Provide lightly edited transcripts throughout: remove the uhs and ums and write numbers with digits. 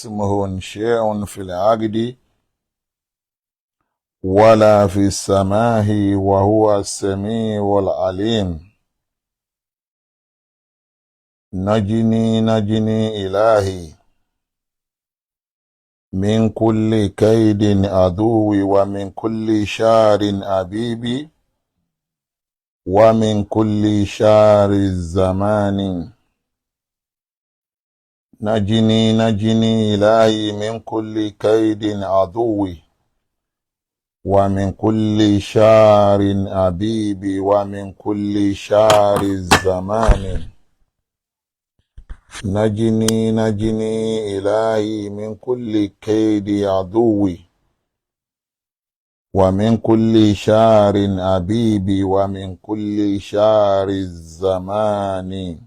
اسمه شيء في العقد ولا في السماء وهو السميع العليم. نجني إلهي من كل كيد عدو ومن كل شار أبيب ومن كل شار الزمان. نجني إلهي من كل كيد عدو ومن كل شار أبيب ومن كل شار الزمان. نجني إلهي من كل كيد عدو ومن كل شار أبيب ومن كل شار الزمان.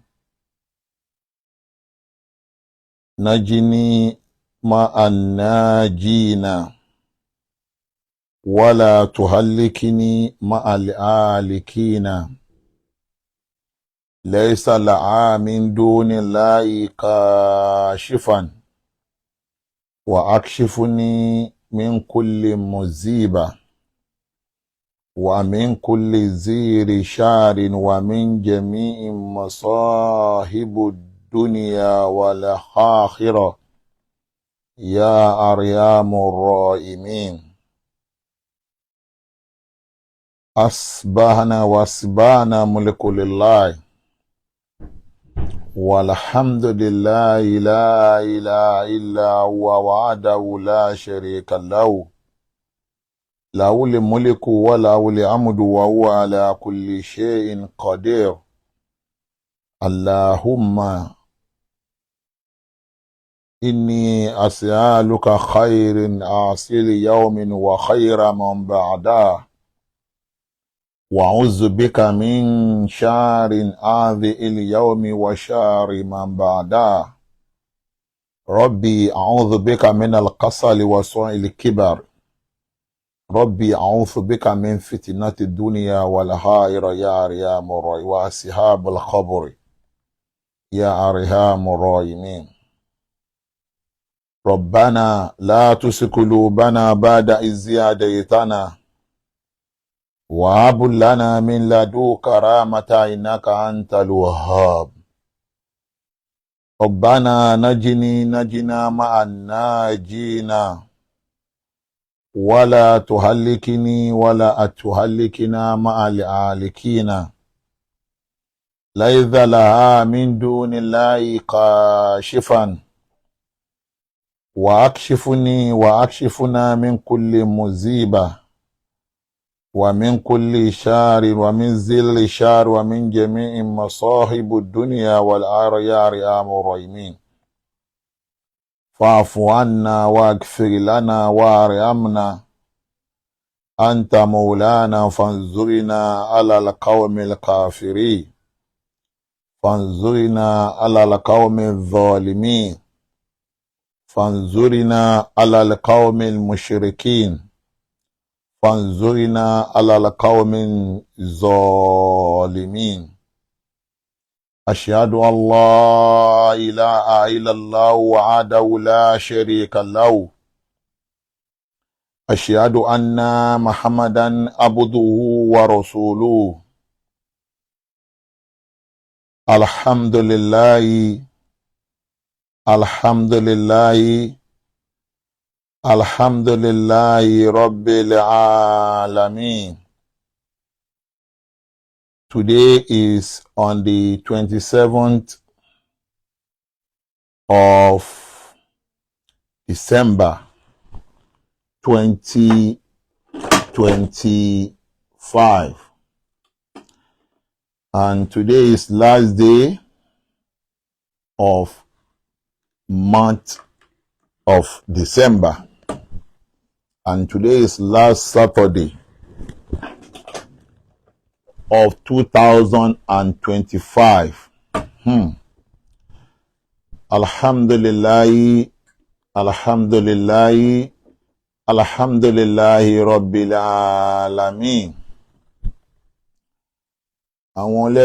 نجني مع الناجين ولا تهلكني مع الآلكين. ليس لها من دون الله كاشفا وأكشفني من كل مصيبة ومن كل زير شار ومن جميع مصاهب الدنيا والآخرة يا أرحم الراحمين. أصبحنا وأصبحنا ملك لله والحمد لله لا إله إلا هو وحده لا شريك له له الملك وله الحمد وهو على كل شيء قدير. اللهم إني أسألك خير عاصل يوم وخير من بعده وأعوذ بك من شر هذا اليوم وشر من بعده. ربي أعوذ بك من الكسل وسوء الكبر. ربي أعوذ بك من فتنة الدنيا والآخرة يا أرحم الراحمين وأصحاب القبر يا أرحم الراحمين. ربنا لا تزغ قلوبنا بعد إذ هديتنا وهب لنا من لدنك رحمة إنك أنت الوهاب. ربنا نجنا مع الناجين ولا تهلكني ولا تهلكنا مع الهالكين. ليس لها من دون الله كاشفا وأكشفنا من كل مصيبة ومن كل شار ومن ذل شار ومن جميع مصاهب الدنيا والآخرة يا أرحم الراحمين. فاعف عنا واغفر لنا وارحمنا أنت مولانا فانصرنا على القوم الكافرين. فانصرنا على القوم الظالمين. فانصرنا على القوم المشركين. فانصرنا على القوم الظالمين. أشهد أن لا إله إلا الله وحده لا شريك له. أشهد أن محمدا عبده ورسوله. الحمد لله الحمد لله الحمد لله رب العالمين. Today is on the 27th of December 2025, and today is last day of month of December, and today is last Saturday of 2025. Alhamdulillah, alhamdulillah, alhamdulillah rabbil alamin. Àwọn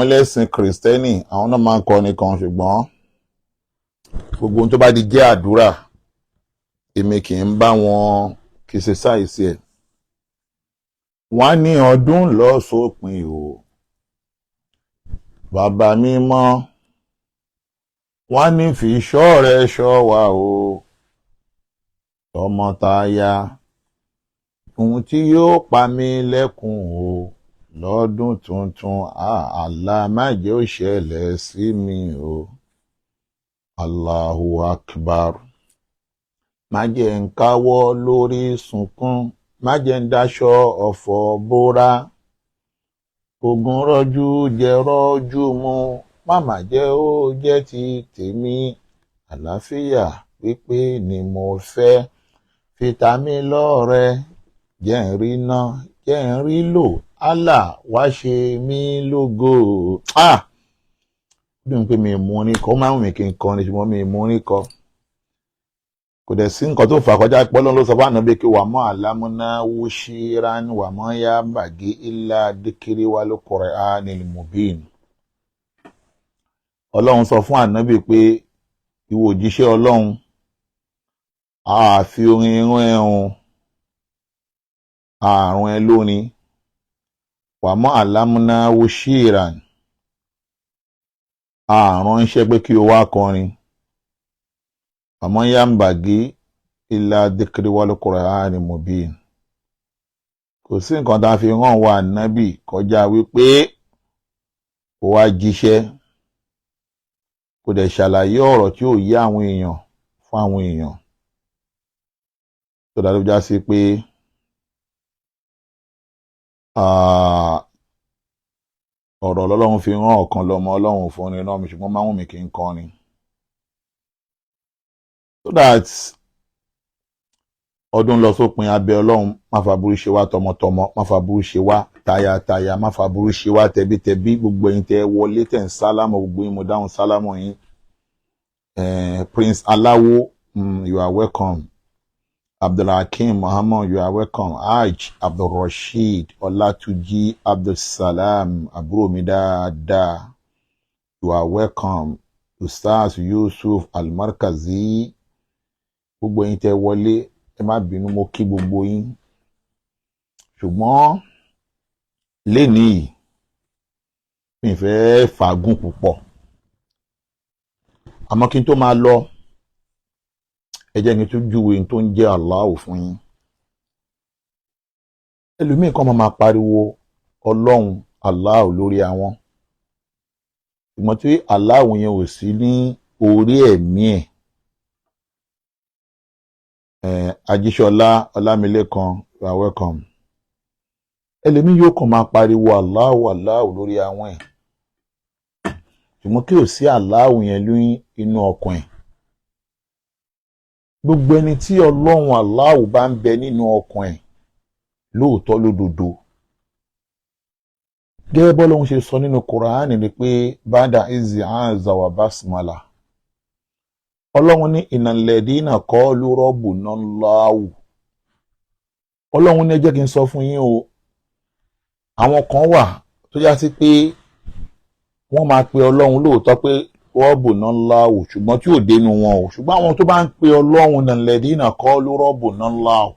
ẹlẹ́sìn Kristẹni àwọn náà máa ń kọrin kan, ṣùgbọ́n gbogbo ohun tó bá di jẹ́ àdúrà èmi kì í bá wọn kì í ṣe sáìsì ẹ̀. wọ́n ní ọdún lọ sópin o bàbá mímọ́, wọ́n ní fi ṣọ́ rẹ ṣọ́ wa o tọmọtaya, ohun tí yóò pa mí lẹ́kùn o lọ́dún tuntun Allah má jẹ́ ó ṣẹlẹ̀ sí mi o. Allahu Akbar. Má jẹ́ ń káwọ́ lórí sunkún, má jẹ́ ń dáṣọ ọ̀fọ̀ bóra, ogun rọ́jú jẹ́ rọ́jú mu, máma jẹ́ ó jẹ́ ti tèmi, àlàáfíà pípé ni mo fẹ́, fìtàmí lọ́rẹ, jẹ́ ń rí ná, jẹ́ ń rí lò, Allah wá ṣe mí lógo. Dùn pé mi mú orin kọ, ó máa ń wù mí kí n kọ ní ṣùgbọ́n mi mú orin kọ. Kò dẹ̀ sí nǹkan tó fà kọjá pọ́lọ́n ló sọ fún Ànábì kí wà mọ́ àlámúná wúṣíran wà mọ́ yá bàgé ilá dékéré wá ló Qur'anil mubin. Ọlọ́run sọ fún Ànábì pé ìwọ òjíṣẹ́ Ọlọ́run àfi orin irun ẹ̀hún àrùn ẹ lónìí wà mọ́ àlámúná wúṣíran àrùn iṣẹ́ pé kí o wá kọrin. Àmọ́ yá ń bàgé ilá dékéré wá ló Qur'anil mubin. Kò sí nǹkan tá a fi rán wa Ànábì kọjá wípé kó wá jíṣẹ́, kó dẹ̀ ṣàlàyé ọ̀rọ̀ tí ò yé àwọn èèyàn fún àwọn èèyàn. Tó dájú já sí pé ọ̀rọ̀ Ọlọ́run fi rán ọ̀kan lọ́mọ Ọlọ́run fún ni náà mi ṣùgbọ́n máa ń wù mí kí n kọrin. So that ọdún lọ sópin, abẹ́ Ọlọ́run má fa burú ṣe wá tọmọtọmọ, má fa burú ṣe wá tayátayá, má fa burú ṣe wá tẹbítẹbí. Gbogbo ẹ̀yin tẹ́ wọlé tẹ́ ń sálámọ̀, gbogbo yín mo dáhùn sálámọ̀ yín. Prince Aláwo, you are welcome. Abdulhakeem Muhammad, you are welcome. Hajj Abdulrasheed Ọlátúnjí Abdulsalam, àbúrò mi dáadáa, you are welcome. Ustaz Yusuf Almarkazi, gbogbo yín tẹ́ wọlé ẹ má bínú, mo kí gbogbo yín. Ṣùgbọ́n lénìí mi fẹ́ fàágùn púpọ̀, àmọ́ kí n tó máa lọ ẹ jẹ́ kí n tún júwe tó ń jẹ́ Allah fún yín. Ẹlòmíì kan máa pariwo Ọlọ́run Allah lórí àwọn, ṣùgbọ́n tí Allah yẹn ò sí ní orí ẹ̀mí ẹ̀. Ajíṣọlá Ọlámilékan, you are welcome. Ẹlòmíì yóò kàn máa pariwo Allah Allah lórí àwọn ẹ̀, ṣùgbọ́n kí ò sí Allah yẹn lórí inú ọkàn ẹ̀. Gbogbo ẹni tí Ọlọ́run Allah bá ń bẹ nínú ọkàn ẹ̀ lóòótọ́ lódodo, gẹ́gẹ́ bọ́lọ́run ṣe sọ nínú Kùránì ni pé bada izi anza wa basmala. Ọlọ́run ní innal ladina qalu rabbuna Allahu. Ọlọ́run ní ẹ jẹ́ kí n sọ fún yín o, àwọn kan wà tó já sí pé wọ́n máa pe Ọlọ́run lóòótọ́ pé rabbuna Allahu, ṣùgbọ́n tí ò dénú wọn o. Ṣùgbọ́n àwọn tó bá ń pe Ọlọ́run innal ladina qalu rabbuna Allahu,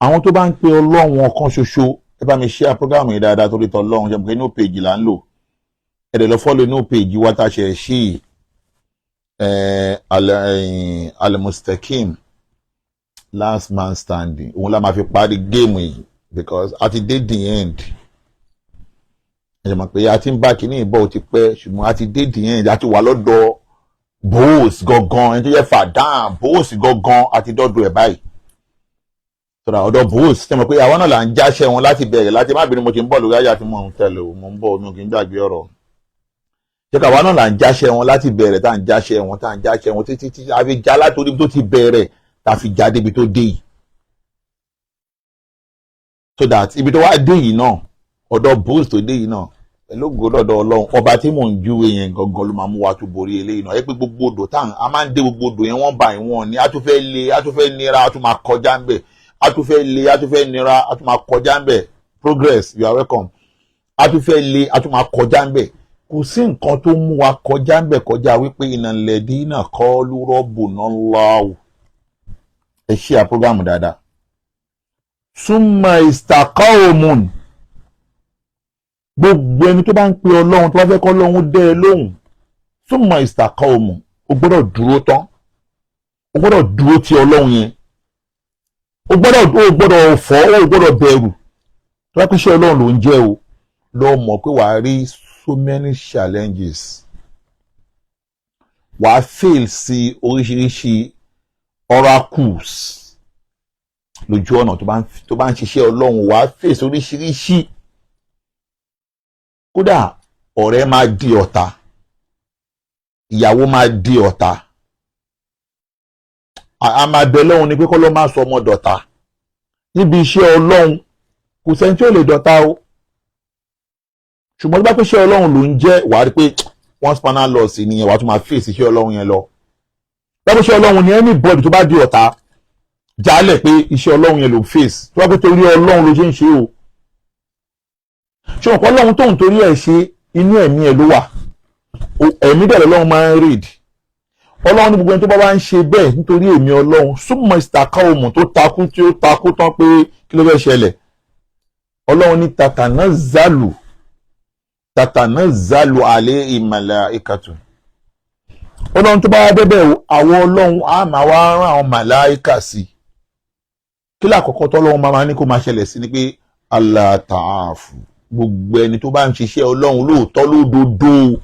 àwọn tó bá ń pe Ọlọ́run ọ̀kan ṣoṣo, ẹ bá mi share program yìí dáadáa torí tọ́ Ọlọ́run, jẹ́ pé inú page là ń lò. Ẹ dẹ̀ lọ follow inú page wa tá a ṣe ṣí Al-Mustaqim last man standing. Òun la máa fi parí géèmù yìí because a ti dé the end. Ẹ mọ̀ pé a ti ń bá kíní ìbọ̀ ó ti pẹ́, ṣùgbọ́n a ti dé the end. A ti wà lọ́dọ̀ boss gangan, ẹni tó yẹ fàdán boss gangan, a ti dọ́dọ̀ ẹ̀ báyìí. Sọ̀rọ̀ ọ̀dọ̀ boss, ṣe mọ̀ pé àwọn náà là ń jáṣẹ́ wọn láti bẹ̀rẹ̀, láti má bínú mo ti ń bọ̀ lórí ayé àti mò ń tẹ̀lé o, mo ń bọ̀ mi ò kì í gbàgbé ọ̀rọ̀. Ṣé káwa náà là ń jáṣẹ́ wọn láti bẹ̀rẹ̀, tá à ń jáṣẹ́ wọn títí tí a fi já látòrí tó ti bẹ̀rẹ̀ tá a fi já débi tó dé yìí. So that ibi tó wá dé yìí náà, ọ̀dọ̀ boss tó dé yìí náà, pẹ̀lú ògo lọ́dọ̀ Ọlọ́run, ọba tí mò ń júwe yẹn gangan ló máa mú wa tó borí eléyìí náà. Ẹ pé gbogbo odò táwọn a máa ń dé gbogbo odò yẹn wọ́n bá ìwọ̀n ni, a tún fẹ́ le, a tún fẹ́ nira, a tún máa kọjá ń bẹ̀, a tún fẹ́ le, a tún fẹ́ nira, a tún máa kọjá ń bẹ̀. Progress, you are welcome. A tún fẹ́ le, a tún máa kọjá ń bẹ̀. kò sí nǹkan tó mú wa kọjá ń bẹ̀ kọjá wípé innal ladina qalu rabbuna Allahu. ẹ ṣe àpọ́gàmù dáadáa. summa istaqamun, gbogbo ẹni tó bá ń pe ọlọ́run tó bá fẹ́ kọ́ ọlọ́run dẹ́ ẹ lóhùn, summa istaqamun, o gbọ́dọ̀ dúró tán, o gbọ́dọ̀ dúró ti ọlọ́run yẹn, o gbọ́dọ̀ fọ́, o gbọ́dọ̀ bẹ̀rù. tó bá pẹ́ ṣe ọlọ́run ló ń jẹ́ o, lọ mọ̀ pé wàá rí so many challenges, wàá fail sí oríṣiríṣi oracles lójú ọ̀nà tó bá ń ṣiṣẹ́ ọlọ́run, wàá face oríṣiríṣi. kódà ọ̀rẹ́ máa di ọ̀tá, ìyàwó máa di ọ̀tá, a máa bẹ lọ́run ni pé kọ́ ló máa sọ ọmọ dọ̀tá. níbi iṣẹ́ ọlọ́run kò sẹ́ni tí ò lè dọ̀tá o, ṣùgbọ́n tó bá pé iṣẹ́ ọlọ́run ló ń jẹ́, wàá rí pé wọ́n spanner loss nìyẹn, wàá tún máa face iṣẹ́ ọlọ́run yẹn lọ. tó bá pé iṣẹ́ ọlọ́run ni anybody tó bá di ọ̀tá jálẹ̀ pé iṣẹ́ ọlọ́run yẹn ló face, tó bá pé torí ọlọ́run ló ṣe ń ṣe o. ṣé ọ̀pọ̀ ọlọ́run tóun torí ẹ̀ ṣe inú ẹ̀mí ẹ̀ ló wà, ẹ̀mí dẹ̀ lọ́lọ́run máa ń read. ọlọ́run ní gbogbo ẹni tó bá wá ń ṣe bẹ́ẹ̀ nítorí èmi ọlọ́run, súnmọ́ istaqamu, tó takú tí ó takú tán pé kí ló fẹ́ ṣẹlẹ̀. ọlọ́run ní tatanazzalu alayhi malaikatu. ọlọ́run tó bá wá débẹ̀ àwọn ọlọ́run á máa wá rán àwọn màláìkà sí. kí lákọ̀ọ́kọ́ tọ́lọ́run máa ní kó máa ṣẹlẹ̀ sí ni pé Allah ta'afu, gbogbo ẹni tó bá ń ṣiṣẹ́ ọlọ́run lóòótọ́ lódodo,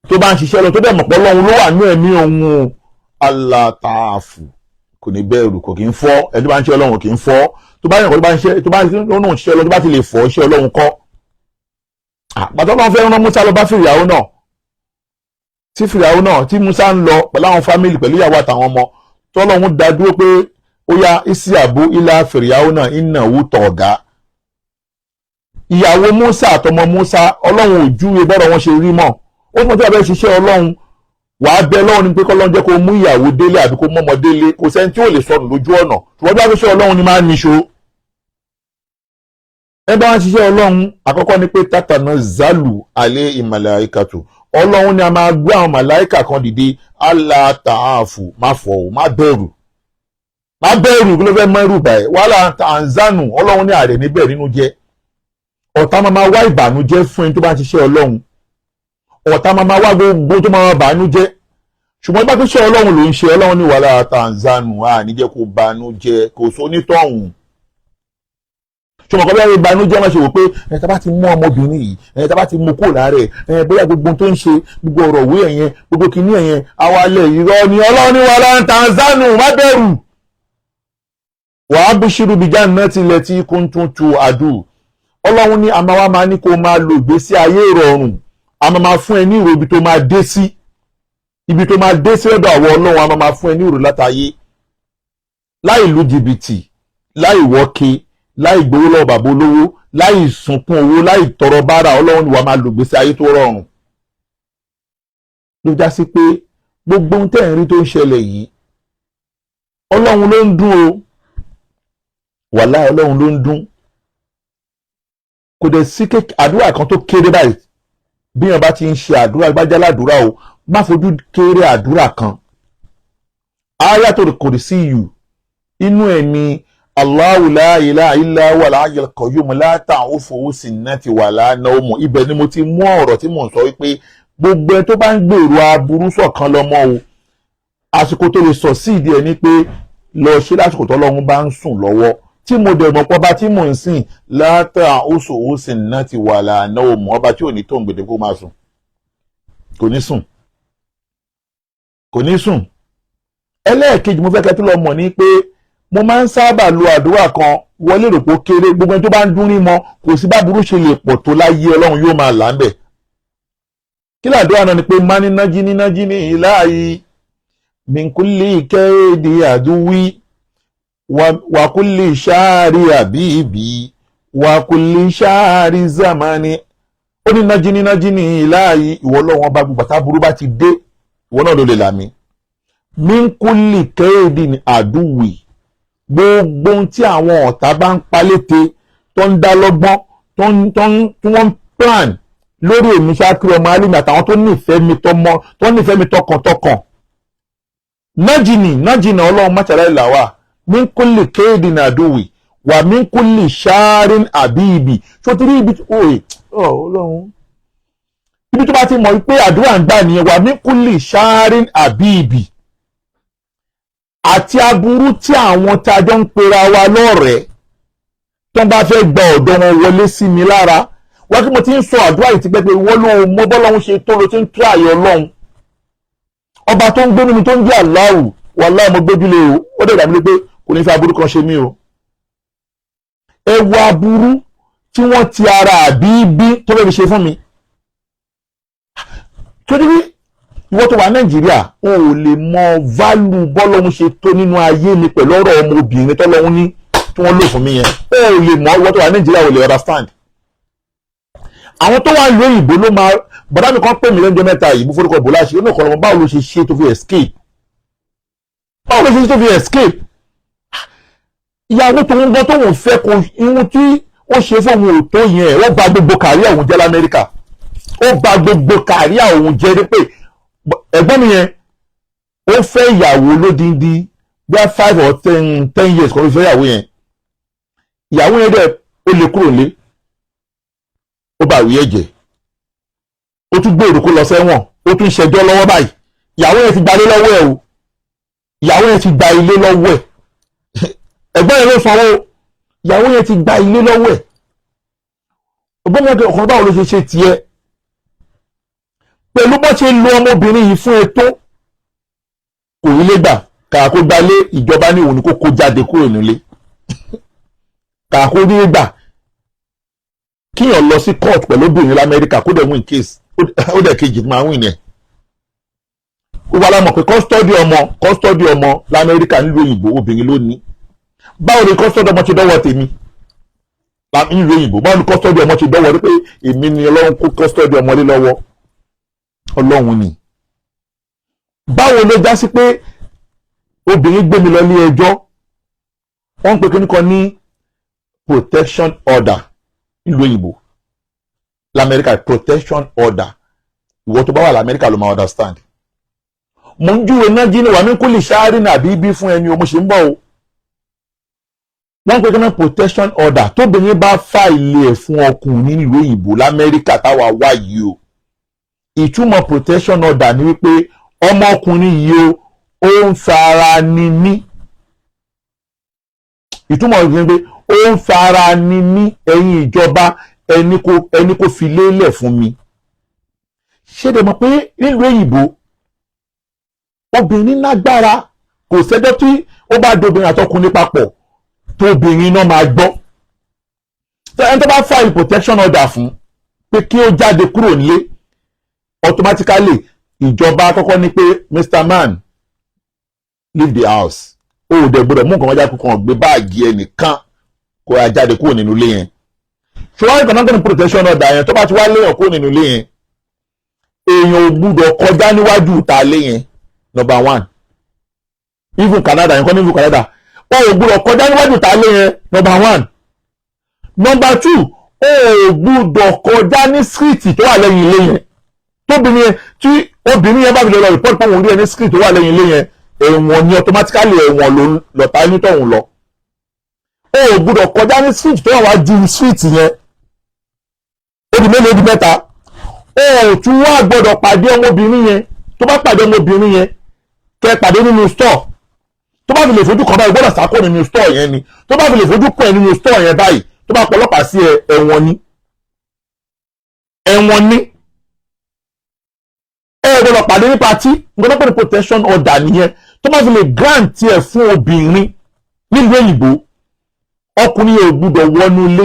tó bá ń ṣiṣẹ́ ọlọ́run tó dẹ̀ mọ̀ pé ọlọ́run ló wà ní ẹ̀mí òun, Allah ta'afu, kò ní bẹ̀rù, kò kí ń fọ́. ẹni tó bá ń ṣe ọlọ́run kì í fọ́. tó bá yàn kó tó bá ń ṣe, tó bá ń ṣiṣẹ́ ọlọ́run tó bá ti lè fọ́ iṣẹ́ ọlọ́run kọ́. àpàtọ́ ọlọ́run fẹ́ rán Musa lọ bá Fìrìáwó náà, tí Fìrìáwó náà tí Musa ń lọ pẹ̀lú àwọn fámìlì, pẹ̀lú ìyàwó àtàwọn ọmọ, tọ́lọ́run dá dúró pé ó yá isiabu ilá Fìrìáwó náà innahu tagha. ìyàwó Musa àtọmọ Musa ọlọ́run ò júwe bọ́rọ̀ wọn ṣe rí mọ́. ó tún tẹ́ bẹ́ẹ̀ ṣiṣẹ́ ọlọ́run, wàá bẹ lọ́run ni pé kọ́lọ́run jẹ́ kó mú ìyàwó délé àbí kó mọ́mọ délé, kò sẹ́ni tí ò lè sọnù lójú ọ̀nà, ṣùgbọ́n bí wọ́n ṣiṣẹ́ ọlọ́run ni máa ń níṣó. ẹ bá wọn ṣiṣẹ́ ọlọ́run, àkọ́kọ́ ni pé tatanazzalu alayhi malaikatu, ọlọ́run ni a máa gbé àwọn màláìkà kan dìde. Allah ta'afu, má fọ̀ o, má bẹ̀rù kí ló fẹ́ mẹ́rù báyìí. wàhálà tanzanu, ọlọ́run ní ààrẹ níbẹ̀ nínú jẹ́. ọ̀tá máa wá ìbànújẹ́ fún ẹni tó bá ń ṣiṣẹ́ ọlọ́run, ọ̀tá máa wá gbogbo tó máa bànújẹ́. ṣùgbọ́n bá tó ṣe ọlọ́run ló ń ṣe, ọlọ́run ní wàhálà tanzanu, níjẹ́ kó bànújẹ́, kò sónítọ̀hún. ṣùgbọ́n kọ́ bí wọ́n bànújẹ́ máa ṣe wò pé tá bá ti mú ọmọbìnrin yìí, tá bá ti mú kó láàrẹ̀, bóyá gbogbo tó ń ṣe, gbogbo ọ̀rọ̀ òwe ẹ̀yẹn, gbogbo kìíní ẹ̀yẹn, awalẹ̀ irọ́ ni. ọlọ́run ní wàhálà tanzanu, má bẹ̀rù. wa abshiru bi jannati allati kuntum tu'adu. ọlọ́run ní a máa ní kó máa lo ìgbésí ayé ìrọ̀rùn, a máa fún ẹ ní ìrò ibi tó máa dé sí, ibi tó máa dé sí ọ̀dọ̀ àwọn ọlọ́run, a máa fún ẹ ní ìrò látàyé, láì lu jìbìtì, láì wọ́ke, láì gbowó lọ́wọ́ bàbá olówó, láì sunkún owó, láì tọrọ bára. ọlọ́run ní wàá máa lo ìgbésí ayé tó rọrùn. ló já sí pé gbogbo ohun tẹ́ ẹ̀ ń rí tó ń ṣẹlẹ̀ yìí, ọlọ́run ló ń dún o, wàláhì ọlọ́run ló ń dún. kò dẹ̀ sí àdúrà kan tó kéré báyìí, bí wọn bá ti ń ṣe àdúrà, bá jẹ́ ládùúrà o, má fojú kéré àdúrà kan. Ayatul Kursiyu, inú ẹ̀ ni Allahu la ilaha illa huwal hayyul qayyum la ta'ufuhu sinatun wala nawm. ibẹ̀ ni mo ti mú ọ̀rọ̀ tí mò ń sọ wípé gbogbo ẹ tó bá ń gbèrò aburú sọ̀kan lọ́mọ o, àsìkò tó lè sọ sí ìdí ẹ ní pé lọ ṣe lásìkò tọ́lọ́run bá ń sùn lọ́wọ́, tí mo dẹ̀ mọ̀ pọ́ba tí mò ń sìn la ta'ufuhu sinatun wala nawm, ọba tí ò ní tó ń gbèdé kó máa sùn, kò ní sùn. ẹlẹ́ẹ̀kejì mo fẹ́ kẹ́ tó lọ mọ̀ ní pé mo máa ń sábà lo àdúrà kan, wọlé rò pé ó kéré, gbogbo ẹni tó bá ń dún rí mọ́, kò sí bá burú ṣe lè pọ̀ tó láyé, ọlọ́run yóò máa là ń bẹ̀. kí làdúrà náà ni pé má ní nájíní ilahi min kulli kaidi aduwi wa kulli shari habibi wa kulli shari zamani. ó ní nájíní ilahi, ìwọ ọlọ́run ọba, gbogbo àtà burú bá ti dé, ìwọ náà ló lè là mí. min kulli kaidi aduwi, gbogbo ohun tí àwọn ọ̀tá bá ń palété, tó ń dá lọ́gbọ́n, tí wọ́n ń plan lórí èmi Ṣákírù ọmọ Álímì àtàwọn tó nífẹ̀ẹ́ mi tọkàntọkàn. nájìnà ọlọ́run máṣàlá ìlàwà min kulli kéèdì nàdúwì wà min kulli ṣáárín àbíìbì tó ti rí ibi ọlọ́run ibi tó bá ti mọ̀ pé àdúrà ń gbà nìyẹn wà min kulli ṣáárín àbíìbì àti aburú tí àwọn tájọ́ ń pera wa lọ́rẹ̀ẹ́ tó bá fẹ́ gba ọ̀dọ̀ wọn wọlé sí mi lára wá kí mo ti ń sọ àdúrà yìí ti pẹ́ pé wọ́n ló mọ bọ́lọ́run ṣe tó ló ti ń tú ààyè ọlọ́run ọba tó ń gbé nínú tó ń jẹ́ Allahu wàláhì mo gbójúlé o ó dẹ̀ dàbí pé kò ní fi aburú kan ṣe mí o. ẹ wo aburú tí wọ́n ti ara àbíbí tó fẹ́ fi ṣe fún mi. torí bí ìwọ tó wà Nàìjíríà o ò lè mọ válù bọ́lọ́run ṣe tó nínú ayé mi pẹ̀lú ọ̀rọ̀ ọmọbìnrin tọ́lọ́run ní tí wọ́n lò fún mi yẹn o ò lè mọ ìwọ tó wà Nàìjíríà ò lè understand. àwọn tó wà lóyìnbó ló máa bọ̀dá mi kan pè mí lẹ́jọ́ mẹ́ta yìí bó forúkọ bò láṣẹ ó ní ọ̀kọ́ lọ́mọ báwo ló ṣe ṣe tó fi escape báwo ló ṣe ṣe tó fi escape. ìyàwó tó ń gbọ́ tó wọ́n fẹ́ kó irun tí ó ṣe fún òun ò tó yẹn wọ́n bà gbogbo kàríà òun jẹ́ l'Amẹ́ríkà ó bà gbogbo kàríà òun jẹ́ ní pé ẹ̀gbọ́n mi yẹn ó fẹ́ ìyàwó lódindi bí i 5 or 10 years kan ló fẹ́ ìyàwó yẹn dẹ̀ ó lè kúrò lé ó bá wí ẹ̀jẹ̀ ó tún gbèrò kó lọ sẹ́wọ̀n ó tún ṣẹjọ́ lọ́wọ́ báyìí ìyàwó yẹn ti gba ilé lọ́wọ́ ẹ̀ o ìyàwó yẹn ti gba ilé lọ́wọ́ ẹ̀ ẹ̀gbọ́n yẹn ló sanwó ìyàwó yẹn ti gba ilé lọ́wọ́ ẹ̀ ọgbọ́n mọ́tò ọ̀kan báwo ló ṣe tiẹ̀ pẹ̀lú bó ṣe lo ọmọbìnrin yìí fún ètò kò rí lé gbà kàkà kó gbalé ìjọba ní òun ni kó jáde kúrò nílé kàkà kó rí gbà kíyàn lọ sí court pẹ̀lú obìnrin l'Amẹ́ríkà kó dẹ̀ win case ó dẹ̀ kejì máa win yẹn. ó wà lámọ̀ pé custody ọmọ l'Amẹ́ríkà nílùú òyìnbó obìnrin ló ní. báwo ni custody ọmọ ṣe dọ́wọ́ tèmi nílùú òyìnbó báwo ni custody ọmọ ṣe dọ́wọ́ rí pé èmi ni ọlọ́run kó custody ọmọ lé lọ́wọ́ ọlọ́run ni. báwo ló já sí pé obìnrin gbé mi lọ ní ẹjọ́ wọ́n ń pe kíní kan ní protection order ìlú òyìnbó l'Amẹ́ríkà protection order ìwọ tó bá wà l'Amẹ́ríkà ló máa understand. mo ń júwe náà jí ni wà mí kó lè ṣáárí nàbí bí fún ẹni o mo ṣe ń bọ̀ o. wọ́n pe kíná protection order tóbìnrin bá fáìlì ẹ̀ fún ọkùnrin nílùú òyìnbó l'Amẹ́ríkà táwa wá yìí o. ìtumọ̀ protection order ni wípé ọmọkùnrin yìí ó ń fara ni mí. ìtumọ̀ ìgbìn pé ó ń fara ni mí ẹ̀yin ìjọba ẹni kò fi lélẹ̀ fún mi. ṣé dẹ̀ mọ̀ pé nílùú òyìnbó obìnrin lágbára kò sẹ́jọ́ tí ó bá dobìnrin àtọkùnrin papọ̀ tó obìnrin náà máa gbọ́. ẹni tó bá file protection order fún pé kí ó jáde kúrò nílé automatically ìjọba kọ́kọ́ ní pé Mr. Man leave the house ó dẹ̀ gbọ́dọ̀ mú nǹkan wájà kankan gbé báàgì ẹnìkan kó a jáde kúrò nínú ilé yẹn. ṣùgbọ́n ìkànnì náà ní protection order yẹn tó bá ti wá léèyàn kúrò nínú ilé yẹn èèyàn ò gbúdọ̀ kọjá níwájú ìta ilé yẹn number 1. even Canada yẹn kọ́ ní even Canada wọn ò gbúdọ̀ kọjá níwájú ìta ilé yẹn number 1. number 2 ó ò gbúdọ̀ kọjá ní street tó wà lẹ́yìn ilé yẹn tóbìnrin yẹn tí obìnrin yẹn bá fi lọ report pé òun rí ẹni street tó wà lẹ́yìn ilé yẹn ẹ̀wọ̀n ni automatically ẹ̀wọ̀n ló lọ́ta ẹni tọ̀hún lọ. ó ò gbúdọ̀ kọjá ní street tó wà wá ju street yẹn ó di mélòó di mẹ́ta ó ò tún wá gbọ́dọ̀ pàdé ọmọbìnrin yẹn tó bá pàdé ọmọbìnrin yẹn kẹ́ pàdé nínú store tó bá fi lè fojú kan báyìí gbọ́dọ̀ sákò nínú store yẹn ni tó bá fi lè fojú kan nínú store yẹn báyìí tó bá pọlọ́pàá sí ẹ̀wọ̀n ni gbọ́dọ̀ pàdé ní patí gbọ́dọ̀ pẹ̀lú protection order nìyẹn tó bá fi lè grant ẹ̀ fún obìnrin nílùú òyìnbó ọkùnrin yẹn ò gbúdọ̀ wọnú ilé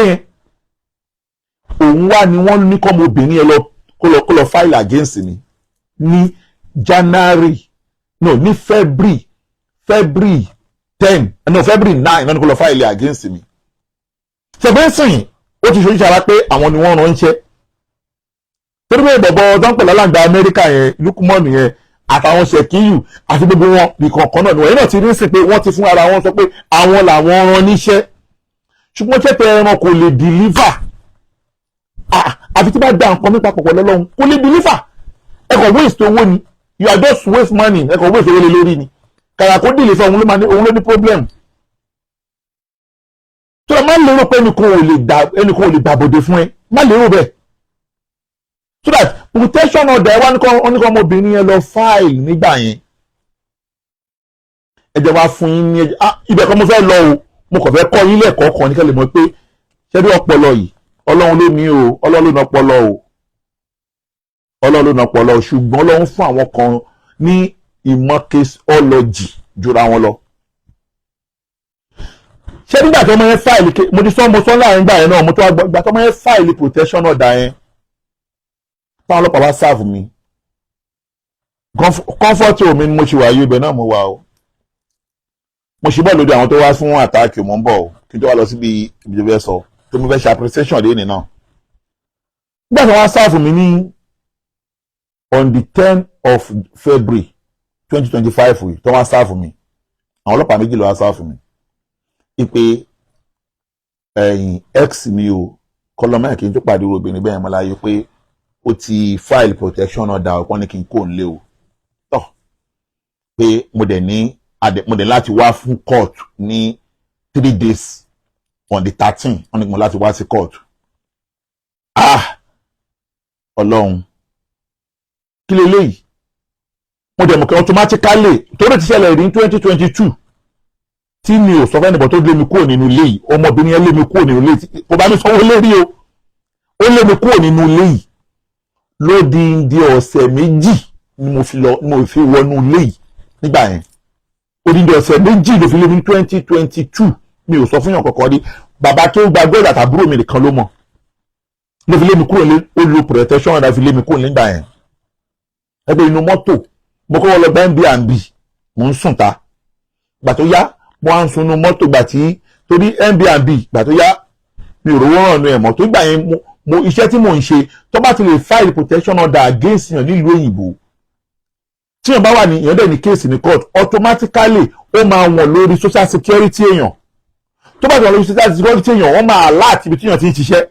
yẹn òun wá ni wọ́n ní kọ́mọ obìnrin yẹn lọ kó lọ file against mi ní January no ní February 10 no February 9 náà ní kó lọ file against mi ṣẹ̀fẹ̀sìn ó ti ṣojú ara pé àwọn ni wọ́n ránṣẹ́ torí pé bọ̀bọ̀ tó ń pè lálàǹgbà Amẹ́ríkà yẹn lukumọ́ọ̀nù yẹn àtàwọn ṣèkíyù àti gbogbo wọn bí kọ̀ọ̀kan náà ni wọ́n yẹn náà ti rí sí pé wọ́n ti fún ara wọn sọ pé àwọn làwọn rán níṣẹ́ ṣùgbọ́n tẹ́tẹ́ ẹran kò lè deliver àfi tí bá da nǹkan nípa pọ̀pọ̀ lọ́lọ́run kò lè deliver ẹ kò waste owó ni you are just waste money ẹ kò waste owó lé lórí ni kàrà kó deliver òun ló ní problem. tó o máa ń lérò pé ẹnìkan ò lè gbàbọ̀dé fún ẹ má lérò bẹ́ẹ̀ so that protection order ẹ wá ní kọ́ ọmọbìnrin yẹn lọ file nígbà yẹn ẹ jẹ́ wá fún yín ní ibẹ̀ kan mo fẹ́ lọ o mo kàn fẹ́ kọ́ yín lẹ́ẹ̀kọ́ kan ní kẹ́lẹ́ mọ̀ pé ṣẹ́rí ọpọlọ yìí ọlọ́run ló ní o ọlọ́run ló ní ọpọlọ o ọlọ́run ló ní ọpọlọ o ṣùgbọ́n ọlọ́run fún àwọn kan ní ìmọ̀ caseology jura wọn lọ. ṣé nígbà tí ọmọ yẹn fáìlì mo ti sọ láàrin gbà yẹn náà mo tó wá gbà tí ọmọ yẹn fáìlì protection order yẹn táwọn ọlọ́pàá wá sáàfù mi comfort omi ni mo ṣe wà yí ibẹ̀ náà mo wà o mo ṣe bọ́ lórí àwọn tó wá fún àtàkì mo ń bọ̀ o kí n tó wá lọ síbi ìbíjẹ́ sọ tó mo fẹ́ ṣe appreciation lé nìyẹn nígbà tí wọ́n sáàfù mi ní on the 10th of February 2025 tó wọ́n sáàfù mi àwọn ọlọ́pàá méjì ló wá sáàfù mi ipe x mi o kọlọmọ kí n tó pàdé obìnrin bẹ́ẹ̀ mọ́ láyé pé ó ti file protection order ọ̀pọ̀ ní kí n kó n lé o tọ́ pé mo dẹ̀ láti wá fún court ní 3 days on the 13 wọ́n ní mo láti wá sí court ọlọ́run kí leléyìí mo dẹ̀ mọ̀ kí automatically torí ti ṣẹlẹ̀ rí ní 2022 tí mi ò sọ fẹ́ nìbọn tó lé mi kúrò nínú ilé yìí ọmọbìnrin yẹn lé mi kúrò nínú ilé yìí kò bá mi sanwó lérí o ó lé mi kúrò nínú ilé yìí lódìndí ọ̀sẹ̀ méjì ni mo fi wọnú ilé yìí nígbà yẹn odindi ọ̀sẹ̀ méjì ló fi lé mi ní 2022 mi ò sọ fún yàn kankan rí bàbá tó gba góòlù àtàbúrò mi nìkan ló mọ̀ ló fi lé mi kúrò lé ó lo protection order fi lé mi kúrò nígbà yẹn ẹgbẹ́ inú mọ́tò mo kọ́ wọ́n lọ bá Airbnb mo ń sùn ta gbà tó yá mo á ń sunú mọ́tò gbà tí torí Airbnb gbà tó yá mi ò rówó ràn ní ẹ̀mọ́ tó gbà yẹn mo iṣẹ́ tí mò ń ṣe tó bá ti lè file protection order against yàn nílùú òyìnbó tí yàn bá wà ní èèyàn dẹ̀ ní case ní court automatically ó máa wọ̀n lórí social security èèyàn tó bá ti wọ̀n lórí social security èèyàn wọ́n máa alert ibi tí yàn ti ń ṣiṣẹ́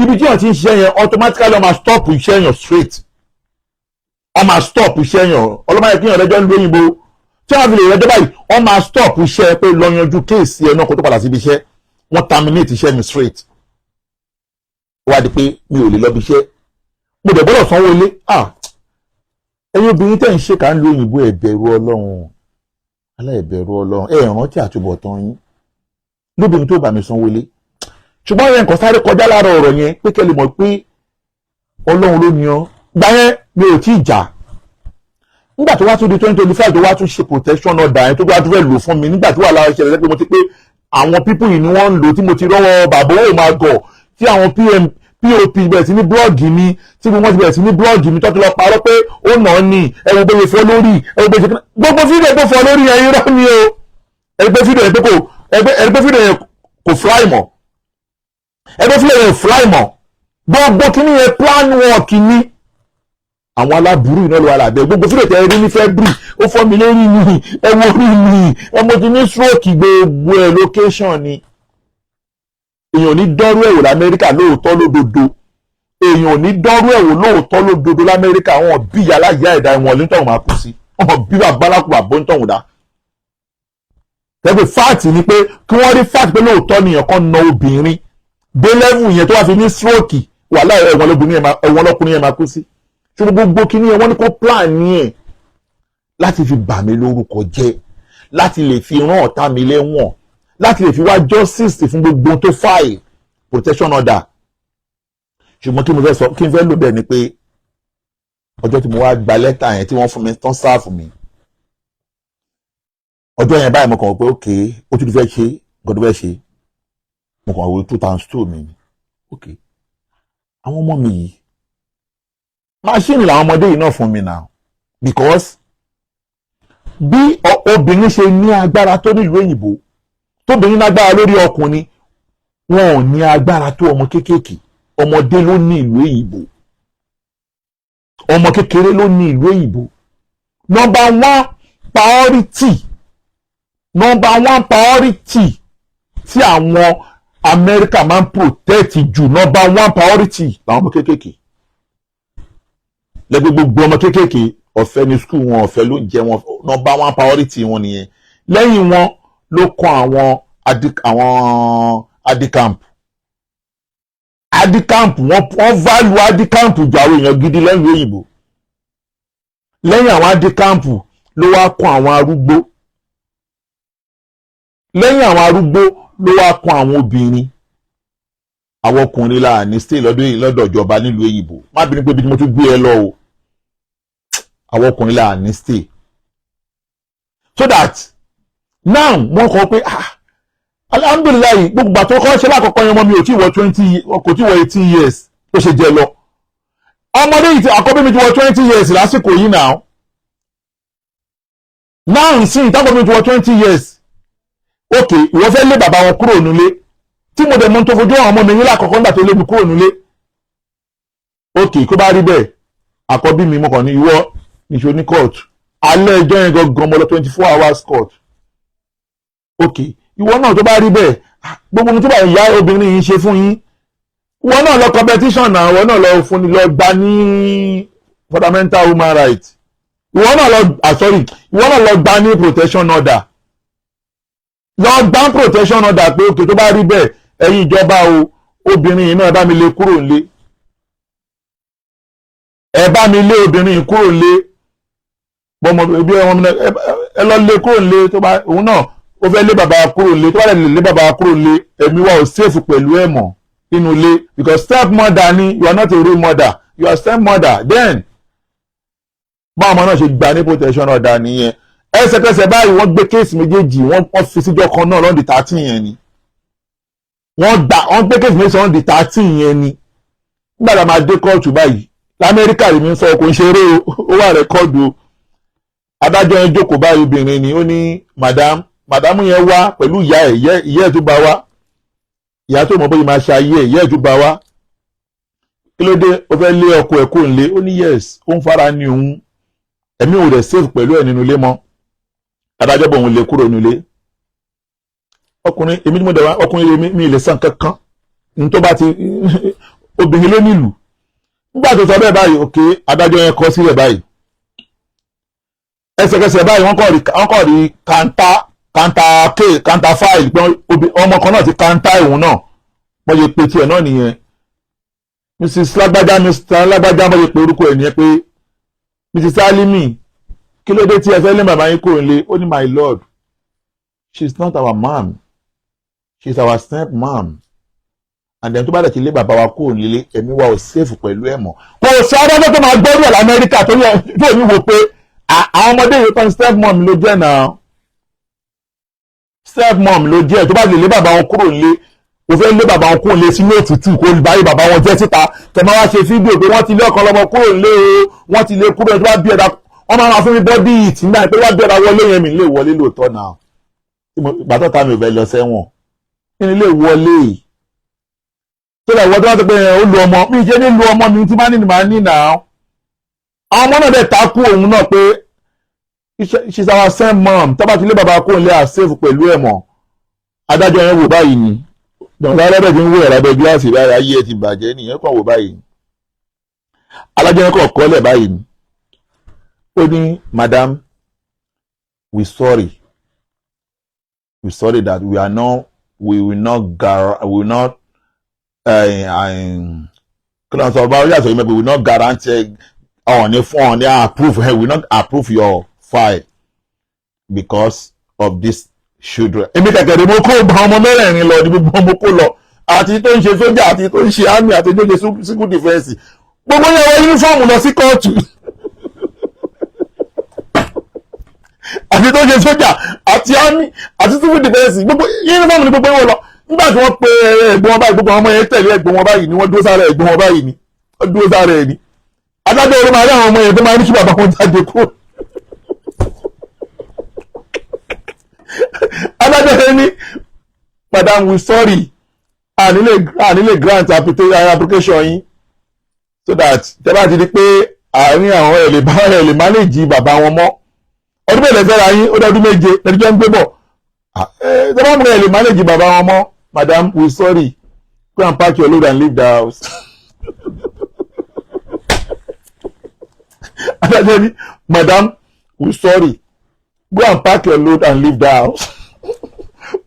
ibi tí yàn ti ń ṣiṣẹ́ yẹn automatically wọ́n máa stop iṣẹ́ yàn straight wọ́n máa stop iṣẹ́ yàn ọlọ́mọdé kí yàn lẹ́jọ́ ń lóyìnbó tí wọ́n fi lè rẹ́jọ́ báyìí wọ́n máa stop iṣẹ́ pé lọ yanjú kéèsì ẹ̀ náà kó tó padà síbi iṣẹ́ wọ́n terminate iṣẹ́ mi straight wá di pé mi ò lè lọ bí iṣẹ́ mo dẹ̀ gbọ́dọ̀ sanwó ilé ẹ̀yin obìnrin tẹ̀ ń ṣe ká ń lo òyìnbó ẹ̀bẹ̀rù ọlọ́run aláìbẹ̀rù ọlọ́run rántí àtúbọ̀tán yín lóbìnrin tó bá mi sanwó ilé ṣùgbọ́n yẹn nǹkan sáré kọjá lára ọ̀rọ̀ yẹn pé kẹ́ lè mọ̀ pé ọlọ́run ló ní ọ gbà yẹn mi ò tí ì jà nígbà tó wá tún di 2025 tó wá tún ṣe protection order yẹn tó wá tún fẹ́ lò fún mi nígbà tí wàhálà ìṣẹ̀lẹ̀ lẹ́pẹ́ mo ti pé àwọn pípù yìí ni wọ́n ń lò tí mo ti rọ́wọ́ bàbá ó máa gọ̀ tí àwọn pop bẹ̀rẹ̀ sí ní blọ́ọ̀gì mi tí wọ́n ti bẹ̀rẹ̀ sí ní blọ́ọ̀gì mi tọ́tù lọ parọ́ pé ó nà án ní ẹ̀wọ̀n bẹ́ẹ̀ fọ́ lórí ẹ̀wọ̀n bẹ́ẹ̀ ṣe gbogbo fídíò tó fọ́ lórí yẹn irọ́ ni o ẹgbẹ́ fídíò yẹn kò fly mọ́ ẹgbẹ́ fídíò yẹn fly mọ́ gbogbo kíní yẹn plan work ni àwọn aláburú iná ló wà lábẹ́ gbogbo fídíò tẹ́ rí ní February ó fọ́ mi lórí mi ẹ̀wọ̀n orí mi ẹ̀mọ́ ti ní stroke gbogbo ẹ̀ location ni èèyàn ní dọ́rú ẹ̀wò l'Amẹ́ríkà lóòótọ́ lódodo èèyàn ò ní dọ́rú ẹ̀wò lóòótọ́ lódodo l'Amẹ́ríkà wọn bí aláìyá ẹ̀dá wọn lóńtọ̀hún máa kú sí wọn bí babaláku àbóńtọ̀hún dá tẹ́gbẹ́ fáàtì ni pé kí wọ́n rí fáàtì pé lóòótọ́ nìyẹn kan na obìnrin dé lẹ́wù yẹn tó wá fi ní stroke wàhálà ẹ̀wọ̀n lọ́kùnrin yẹn máa kú sí ṣùgbọ́n gbogbo kí nìyẹn wọ́n ní kó plan ní ẹ̀ láti fi bà mí lórúkọ jẹ́ láti lè fi rán ọ̀tá mi lẹ́wọ̀n láti lè fi wá justice fún gbogbo tó file protection order ṣùgbọ́n kí mo fẹ́ sọ kí n fẹ́ lò bẹ́ẹ̀ ni pé ọjọ́ tí mo wá gba lẹ́tà yẹn tí wọ́n fún mi tán sáàfù mi ọjọ́ yẹn báyìí mo kàn wọ́n pé ok ó tún fẹ́ ṣe nǹkan tó fẹ́ ṣe mo kàn wọ́n 2 mi ni ok àwọn ọmọ mi yìí máṣíìnì làwọn ọmọdé yìí náà fún mi now because bí obìnrin ṣe ní agbára tó nílùú òyìnbó tóbìnrin lágbára lórí ọkùnrin wọn ò ní agbára tó ọmọ kéékèèké ọmọdé ló ní ìlú òyìnbó ọmọ kékeré ló ní ìlú òyìnbó number one priority tí àwọn Amẹ́ríkà máa ń protect jù number one priority làwọn ọmọ kéékèèké lẹ́gbẹ́ gbogbo ọmọ kéékèèké ọ̀fẹ́ ní school wọn ọ̀fẹ́ ló ń jẹ wọn number one priority wọn nìyẹn lẹ́yìn wọn ló kàn àwọn adicamp wọ́n value adicamp ju àwọn èèyàn gidi lẹ́yìn òyìnbó lẹ́yìn àwọn adicamp ló wá kàn àwọn arúgbó lẹ́yìn àwọn arúgbó ló wá kàn àwọn obìnrin àwọn ọkùnrin là ní stay lọ́dọ̀ ìjọba nílùú òyìnbó má bínú pé bí mo tún gbé ẹ lọ o àwọn ọkùnrin là ní stay so that now wọ́n kọ pé alhamdulilayi gbogbo àti ọkọ ṣe lákọ̀ọ́kọ́ yẹn mọ́ mi ò tí wọ 20 kò tí wọ 18 years ó ṣe jẹ lọ ọmọdé yìí ti àkọ́bí mi ti wọ 20 years lásìkò yìí now nsìn ìtàkọ́bí mi ti wọ 20 years ok ìwọ fẹ́ lé bàbá wọn kúrò nílé tí mo dẹ̀ mọ́ tó fojú àwọn ọmọ mi ní lákọ̀ọ́kọ́ nígbà tó lé mi kúrò nílé ok kó bá rí bẹ́ẹ̀ àkọ́bí mi mọ̀kàn ní ìwọ níṣó ní court alẹ́ ẹjọ́ yẹn gangan mo lọ 24 hours court ok ìwọ náà tó bá rí bẹ́ẹ̀ gbogbo ohun tó bá ìyá obìnrin yìí ṣe fún yín ìwọ náà lọ competition náà ìwọ náà lọ fún ni lọ gba ní fundamental human rights ìwọ náà lọ gba ní protection order lọ gbá protection order pé òkè tó bá rí bẹ́ẹ̀ ẹ̀yin ìjọba o obìnrin yìí náà bá mi lé kúrò nílé ẹ bá mi lé obìnrin yìí kúrò nílé bọ́mọ bí ọmọ ẹ lọ lé kúrò nílé tó bá òun náà ó fẹ́ lé bàbá kúrò nílé tó bá lè lé bàbá kúrò nílé ẹ̀mí wa ò safe pẹ̀lú ẹ̀ mọ́ nínú ilé because step mother ni you are not a real mother you are step mother then báwọn ọmọ náà ṣe gbà ní protection order nìyẹn ẹsẹ̀kẹsẹ̀ báyìí wọ́n gbé kéèsì méjèèjì wọ́n fi síjọ́ kan náà lọ́ndì 13 yẹn ni wọ́n gbé kéèsì méjèèjì lọ́ndì 13 yẹn ni nígbà tá a máa dé kóòtù báyìí lamẹ́ríkà lèmi ń sọ kò ń ṣeré ó wà rẹ́kọ́ọ̀dù o adájọ́ yẹn jókòó báyìí obìnrin ni ó ní madam yẹn wá pẹ̀lú ìyá ẹ̀ tó bá wá ìyá tó mọ̀ bóyá máa ṣe ayé ìyá ẹ̀ tó bá wá kí ló dé ó fẹ́ lé ọkọ ẹ̀ kó ń lé ó ní yes ó ń fara ní òun ẹ̀mí ò rẹ̀ safe pẹ̀lú ẹ̀ nínú ilé mọ́ adájọ́ bọ̀ òun lè kúrò nílé ọkùnrin èmi ni mo dẹ̀ wá ọkùnrin mi lè sàn kankan ní tó bá ti obìnrin ló nílùú nígbà tó sọ bẹ́ẹ̀ báyìí òkè adájọ́ yẹn kọ sílẹ̀ báyìí ẹsẹ̀kẹsẹ̀ báyìí wọ́n kọ̀ rí kanta fáìlì pé ọmọ kan náà ti kanta ìhun náà wọ́n yẹ pé tiẹ̀ náà nìyẹn mrs lágbájá wọ́n yẹ pé orúkọ ẹ̀ nìyẹn pé mrs alimi kí ló dé tí ẹ fẹ́ lé màmá yín kúrò nílé ó ní my lord she is not our mom she is our step mom and then tó bá dẹ̀ ti lé bàbá wa kúrò nílé ẹ̀mí wa ò safe pẹ̀lú ẹ̀ mọ́ kò sí adájọ́ tó máa gbọ́dọ̀ lamẹ́ríkà tó ní wo pé àwọn ọmọdé yìí kan step mom ló jẹ́ náà step mom ló jẹ́ tó bá lè lé bàbá wọn kúrò nílé o fẹ́ lé bàbá wọn kúrò nílé sínú òtútù kó báyìí bàbá wọn jẹ́ síta tẹ̀ máa wá ṣe fídíò pé wọ́n ti lé ọkàn lọ́mọ kúrò nílé o wọ́n ti lé kúrò tó bá bí ẹ̀dá wọ́n máa fún mi bọ́dí ìtì nígbà pé wọ́n bí ẹ̀dá wọlé yẹn mi lè wọlé lóòótọ́ náà bàtọ́ ta mi ò fẹ́ lọ sẹ́wọ̀n kí ni lè wọlé tó lè wọ́n tó wá ti pé ó lu ọmọ mi ṣe ní lu ọmọ mi tí má ní màá ní náà àwọn ọmọ náà dẹ̀ takú òun náà pé she's our same mom tábà tí ilé bàbá kò ń lé àṣẹ́fù pẹ̀lú ẹ̀mọ́ adájọ́ yẹn wò báyìí ni dọ̀nà alábẹ́ tí ń wò ẹ̀rọ abẹ́ gíláàsì báyìí ayé ẹ̀ ti bàjẹ́ nìyẹn kàn wò báyìí adájọ́ yẹn kàn kọ́lẹ̀ báyìí ni ó ní madam we sorry that we will not sọ bá yàtọ̀ yìí mẹ́pẹ́ we will not guarantee we will not approve your file because of this children. èmi kẹ̀kẹ́ mo kó bá ọmọ mẹ́rẹ̀ẹ̀rin lọ ní gbogbo ọmọ kó lọ àti tó ń ṣe sójà àti tó ń ṣe army àti tó ń ṣe civil defence gbogbo yẹn wọ yúnífọ́ọ̀mù lọ sí kóòtù àti tó ń ṣe sójà àti army àti civil defence gbogbo yúnífọ́ọ̀mù ní gbogbo yẹn wọ lọ nígbà tí wọ́n pe ẹ̀gbọ́n wọn báyìí gbogbo ọmọ yẹn tẹ̀lé ẹ̀gbọ́n wọn báyìí ni wọ́n dúró sára ẹ̀gbọ́n wọn báyìí ni wọ́n dúró sára ẹ̀ ni adájọ́ orí máa rí àwọn ọmọ yẹn tó máa ní kí bàbá wọn jáde kúrò adájọ́ yẹn ní madam we sorry ànílè grant application yín so that tẹ́ bá ti di pé àárín àwọn ẹ̀ lè manage bàbá wọn mọ́ ọdún mẹ́lẹ̀ fẹ́ra yín ó dọ́dún méje lẹ́jọ́ ń gbé bọ̀ tẹ́ bá mú ẹ̀ lè manage bàbá wọn mọ́ madam we sorry, go and pack your load and leave the house. adájọ́ ní madam we sorry, go and pack your load and leave the house.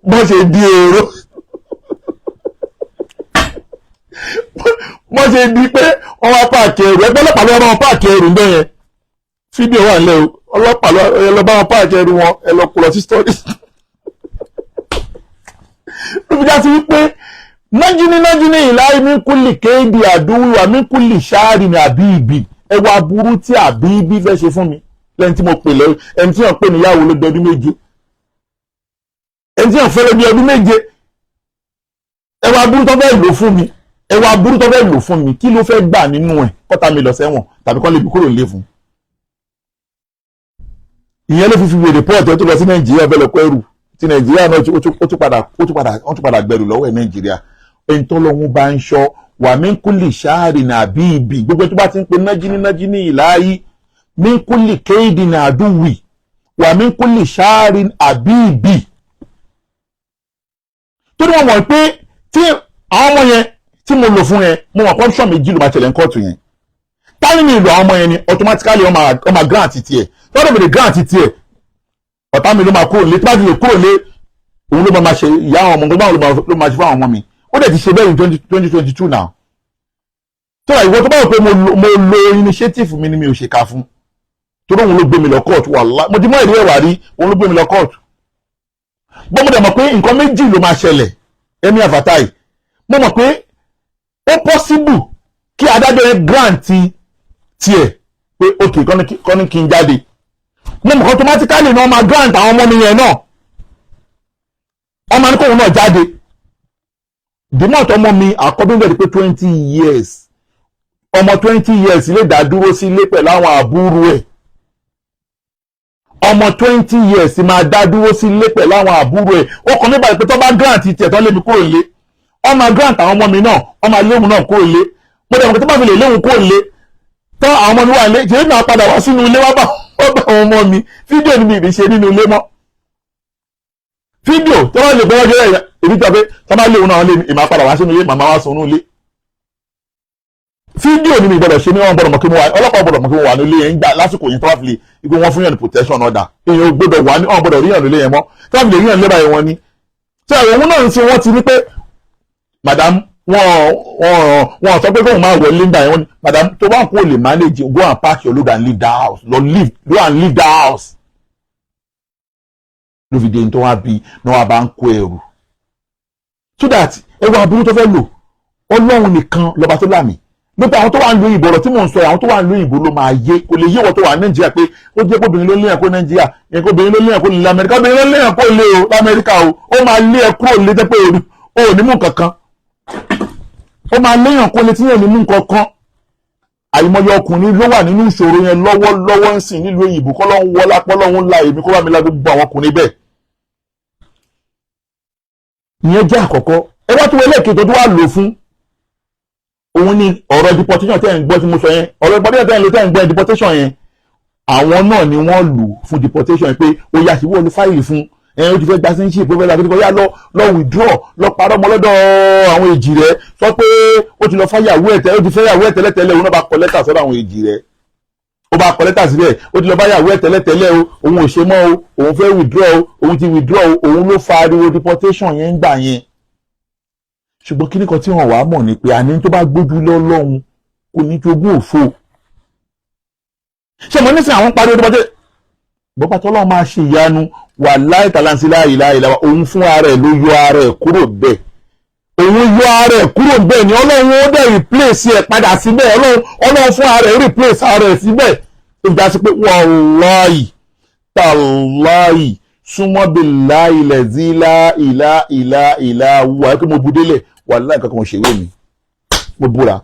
bó ṣe di èrò bó ṣe di pé wọ́n wá páàkì ẹrù ẹgbẹ́ ọlọ́pàá ló wá bá wọn páàkì ẹrù ńbẹ̀ yẹn fídíò wà nílẹ̀ o ọlọ́pàá lọ bá wọn páàkì ẹrù wọn ẹ lọ kó lọ sí story. ló fi já sí wípé nájúní ìláyé mi kúlì kéèdì àdúrà mi kúlì ṣáàrì ní àbíìbì ẹ wá burú tí àbíìbì fẹ́ ṣe fún mi lẹ́yìn tí mo pè lẹ́yìn ẹni tí wọ́n pè níyàwó ló dọdún méje ẹni tí wọ́n fẹ́ lọ́dún ọdún méje ẹ wá burú tó fẹ́ lò fún mi ẹ wá burú tó fẹ́ lò fún mi kí ló fẹ́ gbà nínú ẹ̀ kọ́ta mi lọ sẹ́wọ̀n tàbí kọ́ lè bí kúrò lé fún. ìyẹn ló fi fi wèrè pọ́ọ̀tì ẹ tó lọ sí nàìjíríà fẹ́ lọ kọ́ ẹrù ti nàìjíríà náà ó tún padà gbẹrù lọ́wọ́ ẹ̀ nàìjíríà ẹni tó lọ́wọ́ bá ń ṣọ́ wà mí kúlì ṣáàrì ní àbíìbì gbogbo tó bá ti ń pe nájíní ìláyí mí kúlì kéèdì ní àdúwì wà mí kúlì ṣáàrì àbíìbì. tó ní wọ́n mọ̀ pé tí àwọn ọmọ yẹn tí mo lò fún yẹn mo mọ̀ pọ́ńṣọ̀n méjì ló máa ṣẹlẹ̀ ń kóòtù yẹn táyì ní ìlú àwọn ọmọ yẹn ni automatically ọmọ grant tiẹ̀ tọ́dọ̀ mi lè grant tiẹ̀ ọ̀tá mi ló máa kúrò lé tí bá ti lè kúrò lé òun ló máa ṣe ìyá àwọn ọmọ gbọ́n ló máa ṣe fún àwọn ọmọ mi ó dẹ̀ ti ṣe bẹ́ẹ̀ ní 2022 now tó ra ìwọ tó bá wò pé mo lo initiative mi ni mi ò ṣe ká fún torí òun ló gbé mi lọ court wàhálà mo ti mọ ìdí ẹ̀wà rí òun ló gbé mi lọ court bọ́n mo dẹ̀ mọ̀ pé nǹkan méjì ló máa ṣẹlẹ̀ ẹ̀mí àfàtàì mo mọ̀ pé ó possible kí adájọ́ yẹn grant tiẹ̀ pé ok kọ́ni kí n jáde mo mọ̀ automatically náà máa grant àwọn ọmọ mi yẹn náà ọmọ ní kóun náà jáde dìmọ̀ tọmọ mi àkọ́bíńdẹ̀ di pé 20 years ọmọ 20 years lè dá dúró sí ilé pẹ̀lú àwọn àbúrò ẹ̀ ọmọ 20 years máa dá dúró sí ilé pẹ̀lú àwọn àbúrò ẹ̀ ó kàn nígbà pé tó bá grant tiẹ̀ tó lé mi kúrò lé ọmọ grant àwọn ọmọ mi náà ọmọ léwu náà kúrò lé mo dẹ̀ mọ̀ pé tó bá fi lè léwu kúrò lé tán àwọn ọmọ mi wà lé jẹ́ náà padà wá sínú ilé wá bá àwọn ọmọ mi fídíò ni mi ì ṣe nínú ilé mọ́ fídíò tó bá lè gbọ́wọ́ jẹ́ èmi tó pé tó bá léwu náà lé mi ìmọ̀ padà wá sínú ilé màmá wá sùn ilé fídíò ni mi gbọ́dọ̀ ṣe ní wọn gbọ́dọ̀ mọ̀ kí mo wà ọlọ́pàá gbọ́dọ̀ mọ̀ kí mo wà nílé yẹn gbà lásìkò yẹn tó bá fi lè ipe wọn fún yàn ní protection order èèyàn gbọ́dọ̀ wà ní wọn gbọ́dọ̀ ríyàn nílé yẹn mọ́ tó bá fi lè ríyàn nílé báyìí wọn ni tí àwọn náà ń ṣe wọn ti ní pé madam wọn sọ pé kóun máa wọlé nígbà yẹn wọn ni madam tó bá kó lè manage go and pack your load and leave the house go and leave the house ló fi dé ní tó wá bí ní wọn bá ń kó ẹrù so that ẹwà aburú tó fẹ́ lò ọlọ́run nìkan lọ́ba tó lámì lópa àwọn tó wà ń lo ìbò ọ̀rọ̀ tí mò ń sọ àwọn tó wà ń lo ìbò ló máa yé kò lè yé wọ́n tó wà ní nàìjíríà pé ó jẹ́ kó obìnrin ló léyàn kó nàìjíríà yẹn kó obìnrin ló léyàn kó lè lamẹ́ríkà obìnrin ló léyàn kó lè o lamẹ́ríkà o ó máa lé ẹ kúrò lé tẹ́ pé o ò ní mú kankan ó máa léyàn kó lè tí yẹn ní mú kankan àìmọye ọkùnrin ló wà nínú ìṣòro yẹn lọ́wọ́ ń sìn nílùú òyìnbó kọ́ lọ́hún wọlá pọ́ lọ́hún la èmi kó bá mi la gbogbo àwọn ọkùnrin bẹ́ẹ̀ ìyẹn jẹ́ àkọ́kọ́ ẹ wá tó wọlé èkejì tó wà lò fún òun ni ọ̀rọ̀ deportation tẹ́ ń gbọ́ tí mo sọ yẹn ọ̀rọ̀ deportation tẹ́ ń lò tẹ́ ń gbọ́ deportation yẹn àwọn náà ni wọ́n lò fún deportation yẹn pé ó yà sí wọ́n ló fáìlì fún ó ti fẹ́ gba citizenship ó fẹ́ la kíkọ́ yá lọ withdraw lọ parọ́ mọ́ lọ́dọ̀ àwọn èjì rẹ̀ sọ pé ó ti lọ fáyàwó ẹ̀tẹ́ ó ti fẹ́ yàwó ẹ̀tẹ́lẹ̀tẹ́lẹ̀ òun náà bá kọ lẹ́tà sọ́dọ̀ àwọn èjì rẹ̀ ó bá kọ lẹ́tà síbẹ̀ ó ti lọ báyàwó ẹ̀tẹ́lẹ̀tẹ́lẹ̀ o òun ò ṣe mọ́ o òun fẹ́ withdraw o òun ti withdraw o òun ló fa ariwo deportation yẹn ń gbà yẹn ṣùgbọ́n kíní kan tí wọ́n wàá mọ̀ ni pé àní tó bá gbójú lọ́lọ́run kò ní jogún òfo ṣé mo ní sìn àwọn pariwo tó bọ́pá tó lọ́wọ́ máa ṣe ìyanu wà láì tàlánsí láìláìláwà òun fún ara ẹ̀ ló yọ ara ẹ̀ kúrò bẹ́ẹ̀ òun yọ ara ẹ̀ kúrò bẹ́ẹ̀ ni ọlọ́run ó dẹ̀ replace ẹ̀ padà síbẹ̀ ọlọ́run fún ara ẹ̀ replace ara ẹ̀ síbẹ̀ tó fi dá sí pé wàláì tàláì súnmọ́ bí láìlẹ̀zí láìláìlá wà kí mo bu délẹ̀ wàláì kankan ṣèwé mi mo búra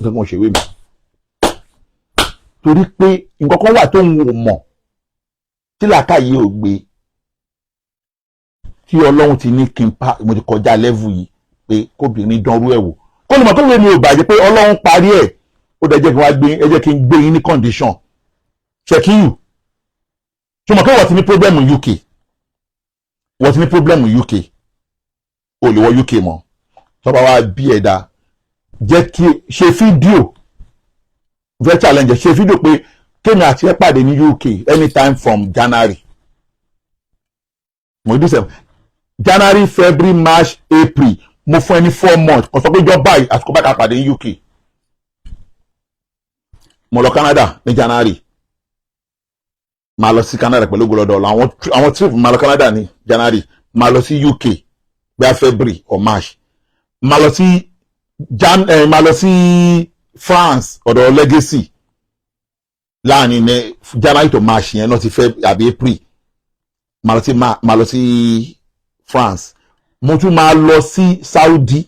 kankan ṣèwé mi torí pé nǹkan kan wà tó ń wò mọ̀ tí làákàyè ò gbé tí ọlọ́run ti ní kí n pa mo ti kọjá lẹ́vù yìí pé kóbìnrin dánrú ẹ̀ wò kó lè mọ̀ tó lè mi ò bàjẹ́ pé ọlọ́run parí ẹ̀ ó dẹ̀ jẹ́ kí wọ́n gbé ẹ jẹ́ kí n gbé yín ní condition ṣèkíyù tó mọ̀ pé wọ́n ti ní problem UK wọ́n ti ní problem UK o lè wọ UK mọ́ tó bá wá bí ẹ̀dá jẹ́ kí ṣe fídíò fẹ́ challenge ṣe fídíò pé kémi àti ẹ pàdé ní UK anytime from January mo dùn sẹ́wọ̀n January February March April mo fún ẹ ní 4 months kò sọ pé jọ báyìí àsìkò bá ká pàdé ní UK mo lọ Canada ní January máa lọ sí Canada pẹ̀lú gbọ́dọ̀ àwọn trip máa lọ Canada ní January máa lọ sí UK bíi February or March máa lọ sí France ọ̀dọ̀ Legacy láàrin ní January to March yẹn náà ti fẹ́ àbí April máa lọ sí France mo tún máa lọ sí Saudi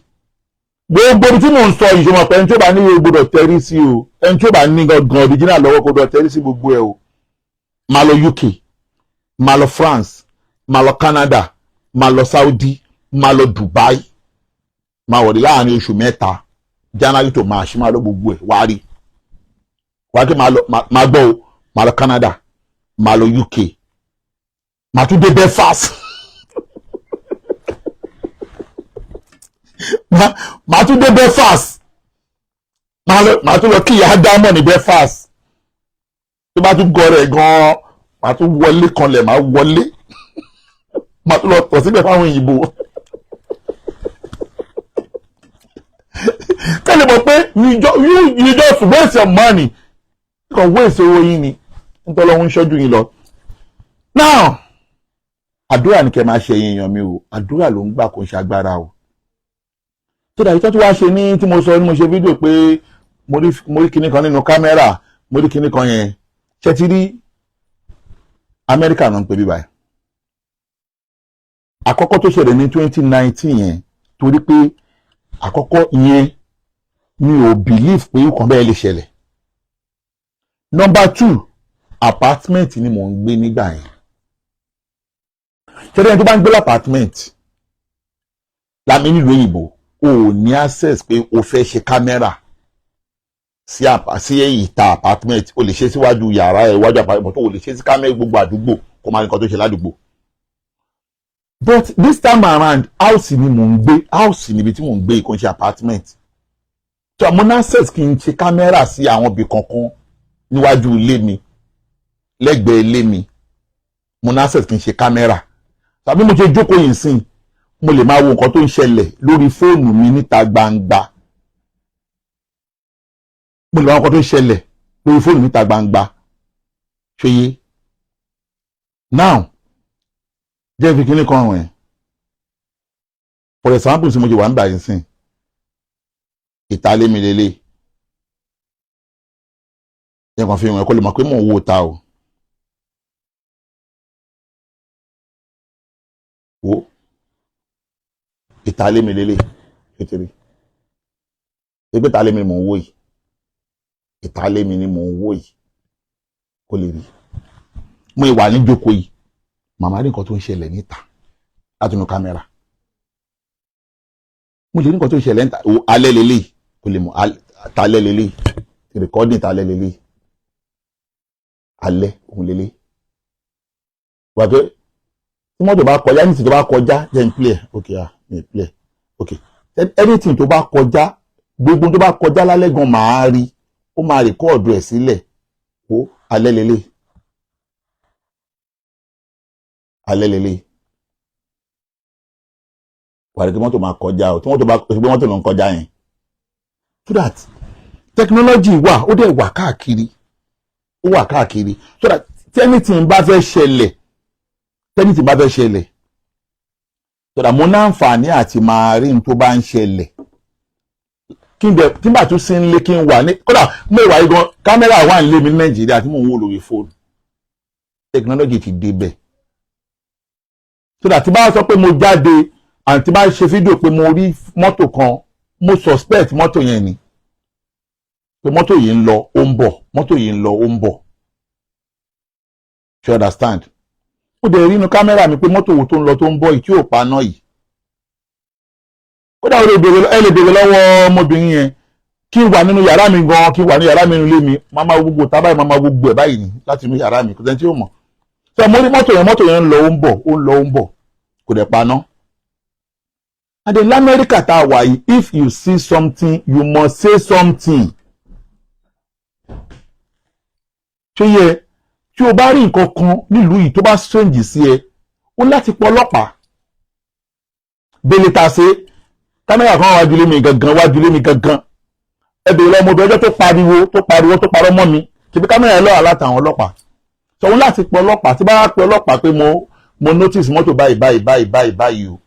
gbogbo tí mò ń sọ ìṣòwò pé ẹni tí ó bá ní ìwé gbọ́dọ̀ tẹrí sí o ẹni tí ó bá ní gangan original lọ́wọ́ gbọ́dọ̀ tẹrí sí gbogbo ẹ̀ o máa lọ UK máa lọ France máa lọ Canada máa lọ Saudi máa lọ Dubai máa wọ̀dí láàrin oṣù mẹ́ta January to March máa lọ gbogbo ẹ̀ wá rí kí máa gbọ́ o máa lọ Canada máa lọ UK máa tún dé Belfast máa tún dé Belfast máa tún lọ kí ìyá Diamond ní Belfast tó bá tún gọ rẹ̀ gan-an máa tún wọlé kanlẹ̀ máa wọlé máa tún lọ tọ̀ síbẹ̀ fáwọn òyìnbó kẹ́lẹ̀ mọ̀ pé you just waste your money kàn waste owó yín ni nítorí ohun ṣọ́jú yín lọ. Now àdúrà ni kẹ́ máa ṣe èèyàn mi o àdúrà ló ń gbà kó ń ṣe agbára o tó dàbí tó tún wá ṣe ní tí mo sọ ní mo ṣe fídíò pé mo rí kinní kan nínú kámẹ́rà mo rí kinní kan yẹn ṣe ti rí Amẹ́ríkà náà ń pè bí báyìí àkọ́kọ́ tó ṣẹlẹ̀ ní 2019 yẹn torí pé àkọ́kọ́ yẹn mi ò believe pé nǹkan bẹ́ẹ̀ lè ṣẹlẹ̀. Number 2 apartment ni mò ń gbé nígbà yẹn ṣẹlẹ̀ ẹni tó bá ń gbé l'apartment lámì nílùú òyìnbó o ò ní access pé o fẹ́ ṣe kámẹ́rà sí ìta apartment o lè ṣe síwájú yàrá ẹ̀ iwájú apartment o lè ṣe sí kámẹ́rà gbogbo àdúgbò kó máa ní nǹkan tó ṣe ládùúgbò. But this time around house ni mò ń gbé house níbi tí mò ń gbé kò ń ṣe apartment so mo ní access kí n ṣe kámẹ́rà sí àwọn ibì kankan níwájú ilé mi lẹ́gbẹ̀ẹ́ ilé mi mo ní access kí n ṣe kámẹ́rà tàbí mo ṣe jókòó yìí sìn mo lè máa wo nǹkan tó ń ṣẹlẹ̀ lórí fóònù mi níta gbangba mo lè máa wo nǹkan tó ń ṣẹlẹ̀ lórí fóònù níta gbangba ṣeye now jẹ́ fi kíní kan rìn for example tí mo jẹ wà ń báyìí sìn ìtàlé mi lélẹ̀ yẹn kan fi hàn ẹ́ kó lè mọ̀ pé mò ń wò ta o wo ìtàlé mi lélẹ̀ kékeré ẹgbẹ́ ìtàlé mi ni mò ń wò yìí ìtàlé mi ni mò ń wò yìí kó lè rí mo ìwà ní jókòó yìí màmá rí nǹkan tó ń ṣẹlẹ̀ níta láti inú kámẹ́rà mo lè rí nǹkan tó ń ṣẹlẹ̀ níta alẹ́ lélẹ̀ kò lè mọ̀ talẹ́ lélẹ̀ rìkọ́dìn talẹ́ lélẹ̀ alẹ́ òun lélẹ̀ wà pé tí mọ́tò bá kọjá ní ti tó bá kọjá jẹ́ n play ok mi play ok anything tó bá kọjá gbogbo tó bá kọjá lálẹ́ gan màá rí ó máa rìkọ́ọ̀dù ẹ̀ sílẹ̀ ó alẹ́ lélẹ̀ alẹ́ lélẹ̀ wà rí kí mọ́tò máa kọjá o tí mọ́tò bá gbé mọ́tò ló ń kọjá yẹn so that technology wà ó dẹ̀ wà káàkiri ó wà káàkiri so that anything bá fẹ́ ṣẹlẹ̀ so that mo ní àǹfààní àti máa rí n tó bá ń ṣẹlẹ̀ kí n bá tún sí ń lé kí n wà ní kódà mo wà yìí gan kámẹ́rà wà ń lé mi ní Nàìjíríà tí mò ń wò lórí fóònù technology ti dé bẹ́ẹ̀ so that tí bá sọ pé mo jáde àti bá ṣe fídíò pé mo rí mọ́tò kan mo suspect mọ́tò yẹn ni pé mọ́tò yìí ń lọ ó ń bọ̀ mọ́tò yìí ń lọ ó ń bọ̀ you understand ó dẹ̀ rí inú kámẹ́rà mi pé mọ́tò wo tó ń lọ tó ń bọ̀ yìí tí ò paná yìí kódà ẹ lè béèrè lọ́wọ́ ọmọbìnrin yẹn kí n wà nínú yàrá mi gan kí n wà ní yàrá mi nínú ilé mi máa ma gbogbo tá báyìí máa ma gbogbo ẹ̀ báyìí ni láti inú yàrá mi kò sẹ́ni tí ó mọ̀ so mo rí mọ́tò yẹn ń lọ ó ń bọ̀ kò dẹ̀ paná And then l'Amẹ́ríkà tá a wà yìí, if you see something you must say something. ṣé yẹ tí o bá rí nǹkan kan nílùú yìí tó bá strange sí ẹ ó láti pọ ọlọ́pàá. bẹ́lẹ̀ ta ṣe kámẹ́rà kan wájú lé mi gangan ẹbẹ̀ ìlọ ọmọbìnrin ọjọ́ tó parọ́ mọ́ mi ṣebí kámẹ́rà ẹ lọ́wọ́ látàwọn ọlọ́pàá. sọ wọn láti pọ ọlọ́pàá tí bá wá pe ọlọ́pàá pé mo notice mọ́tò báyìí o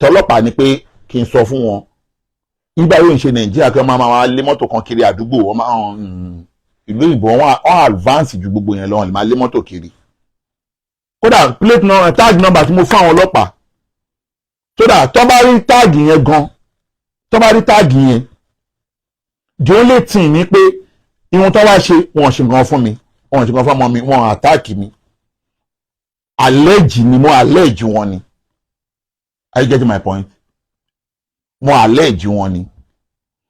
tọlọ́pàá ni pé kí n sọ fún wọn nígbà yóò ń ṣe Nàìjíríà kí wọ́n máa lé mọ́tò kan kiri àdúgbò wọ́n máa ìlú ìbò wọn advance ju gbogbo yẹn lọ wọn lè máa lé mọ́tò kiri. kódà plate number tag number tí mo fún àwọn ọlọ́pàá sódà tó bá rí tag yẹn gan tó bá rí tag yẹn the only thing ni pé ihun tó wá ṣe wọn ṣe nǹkan fún mi wọn ṣe nǹkan fún ọmọ mi wọn attack mi allege ni mo allege wọn ni. Are you getting my point? Mo allege wọn ni.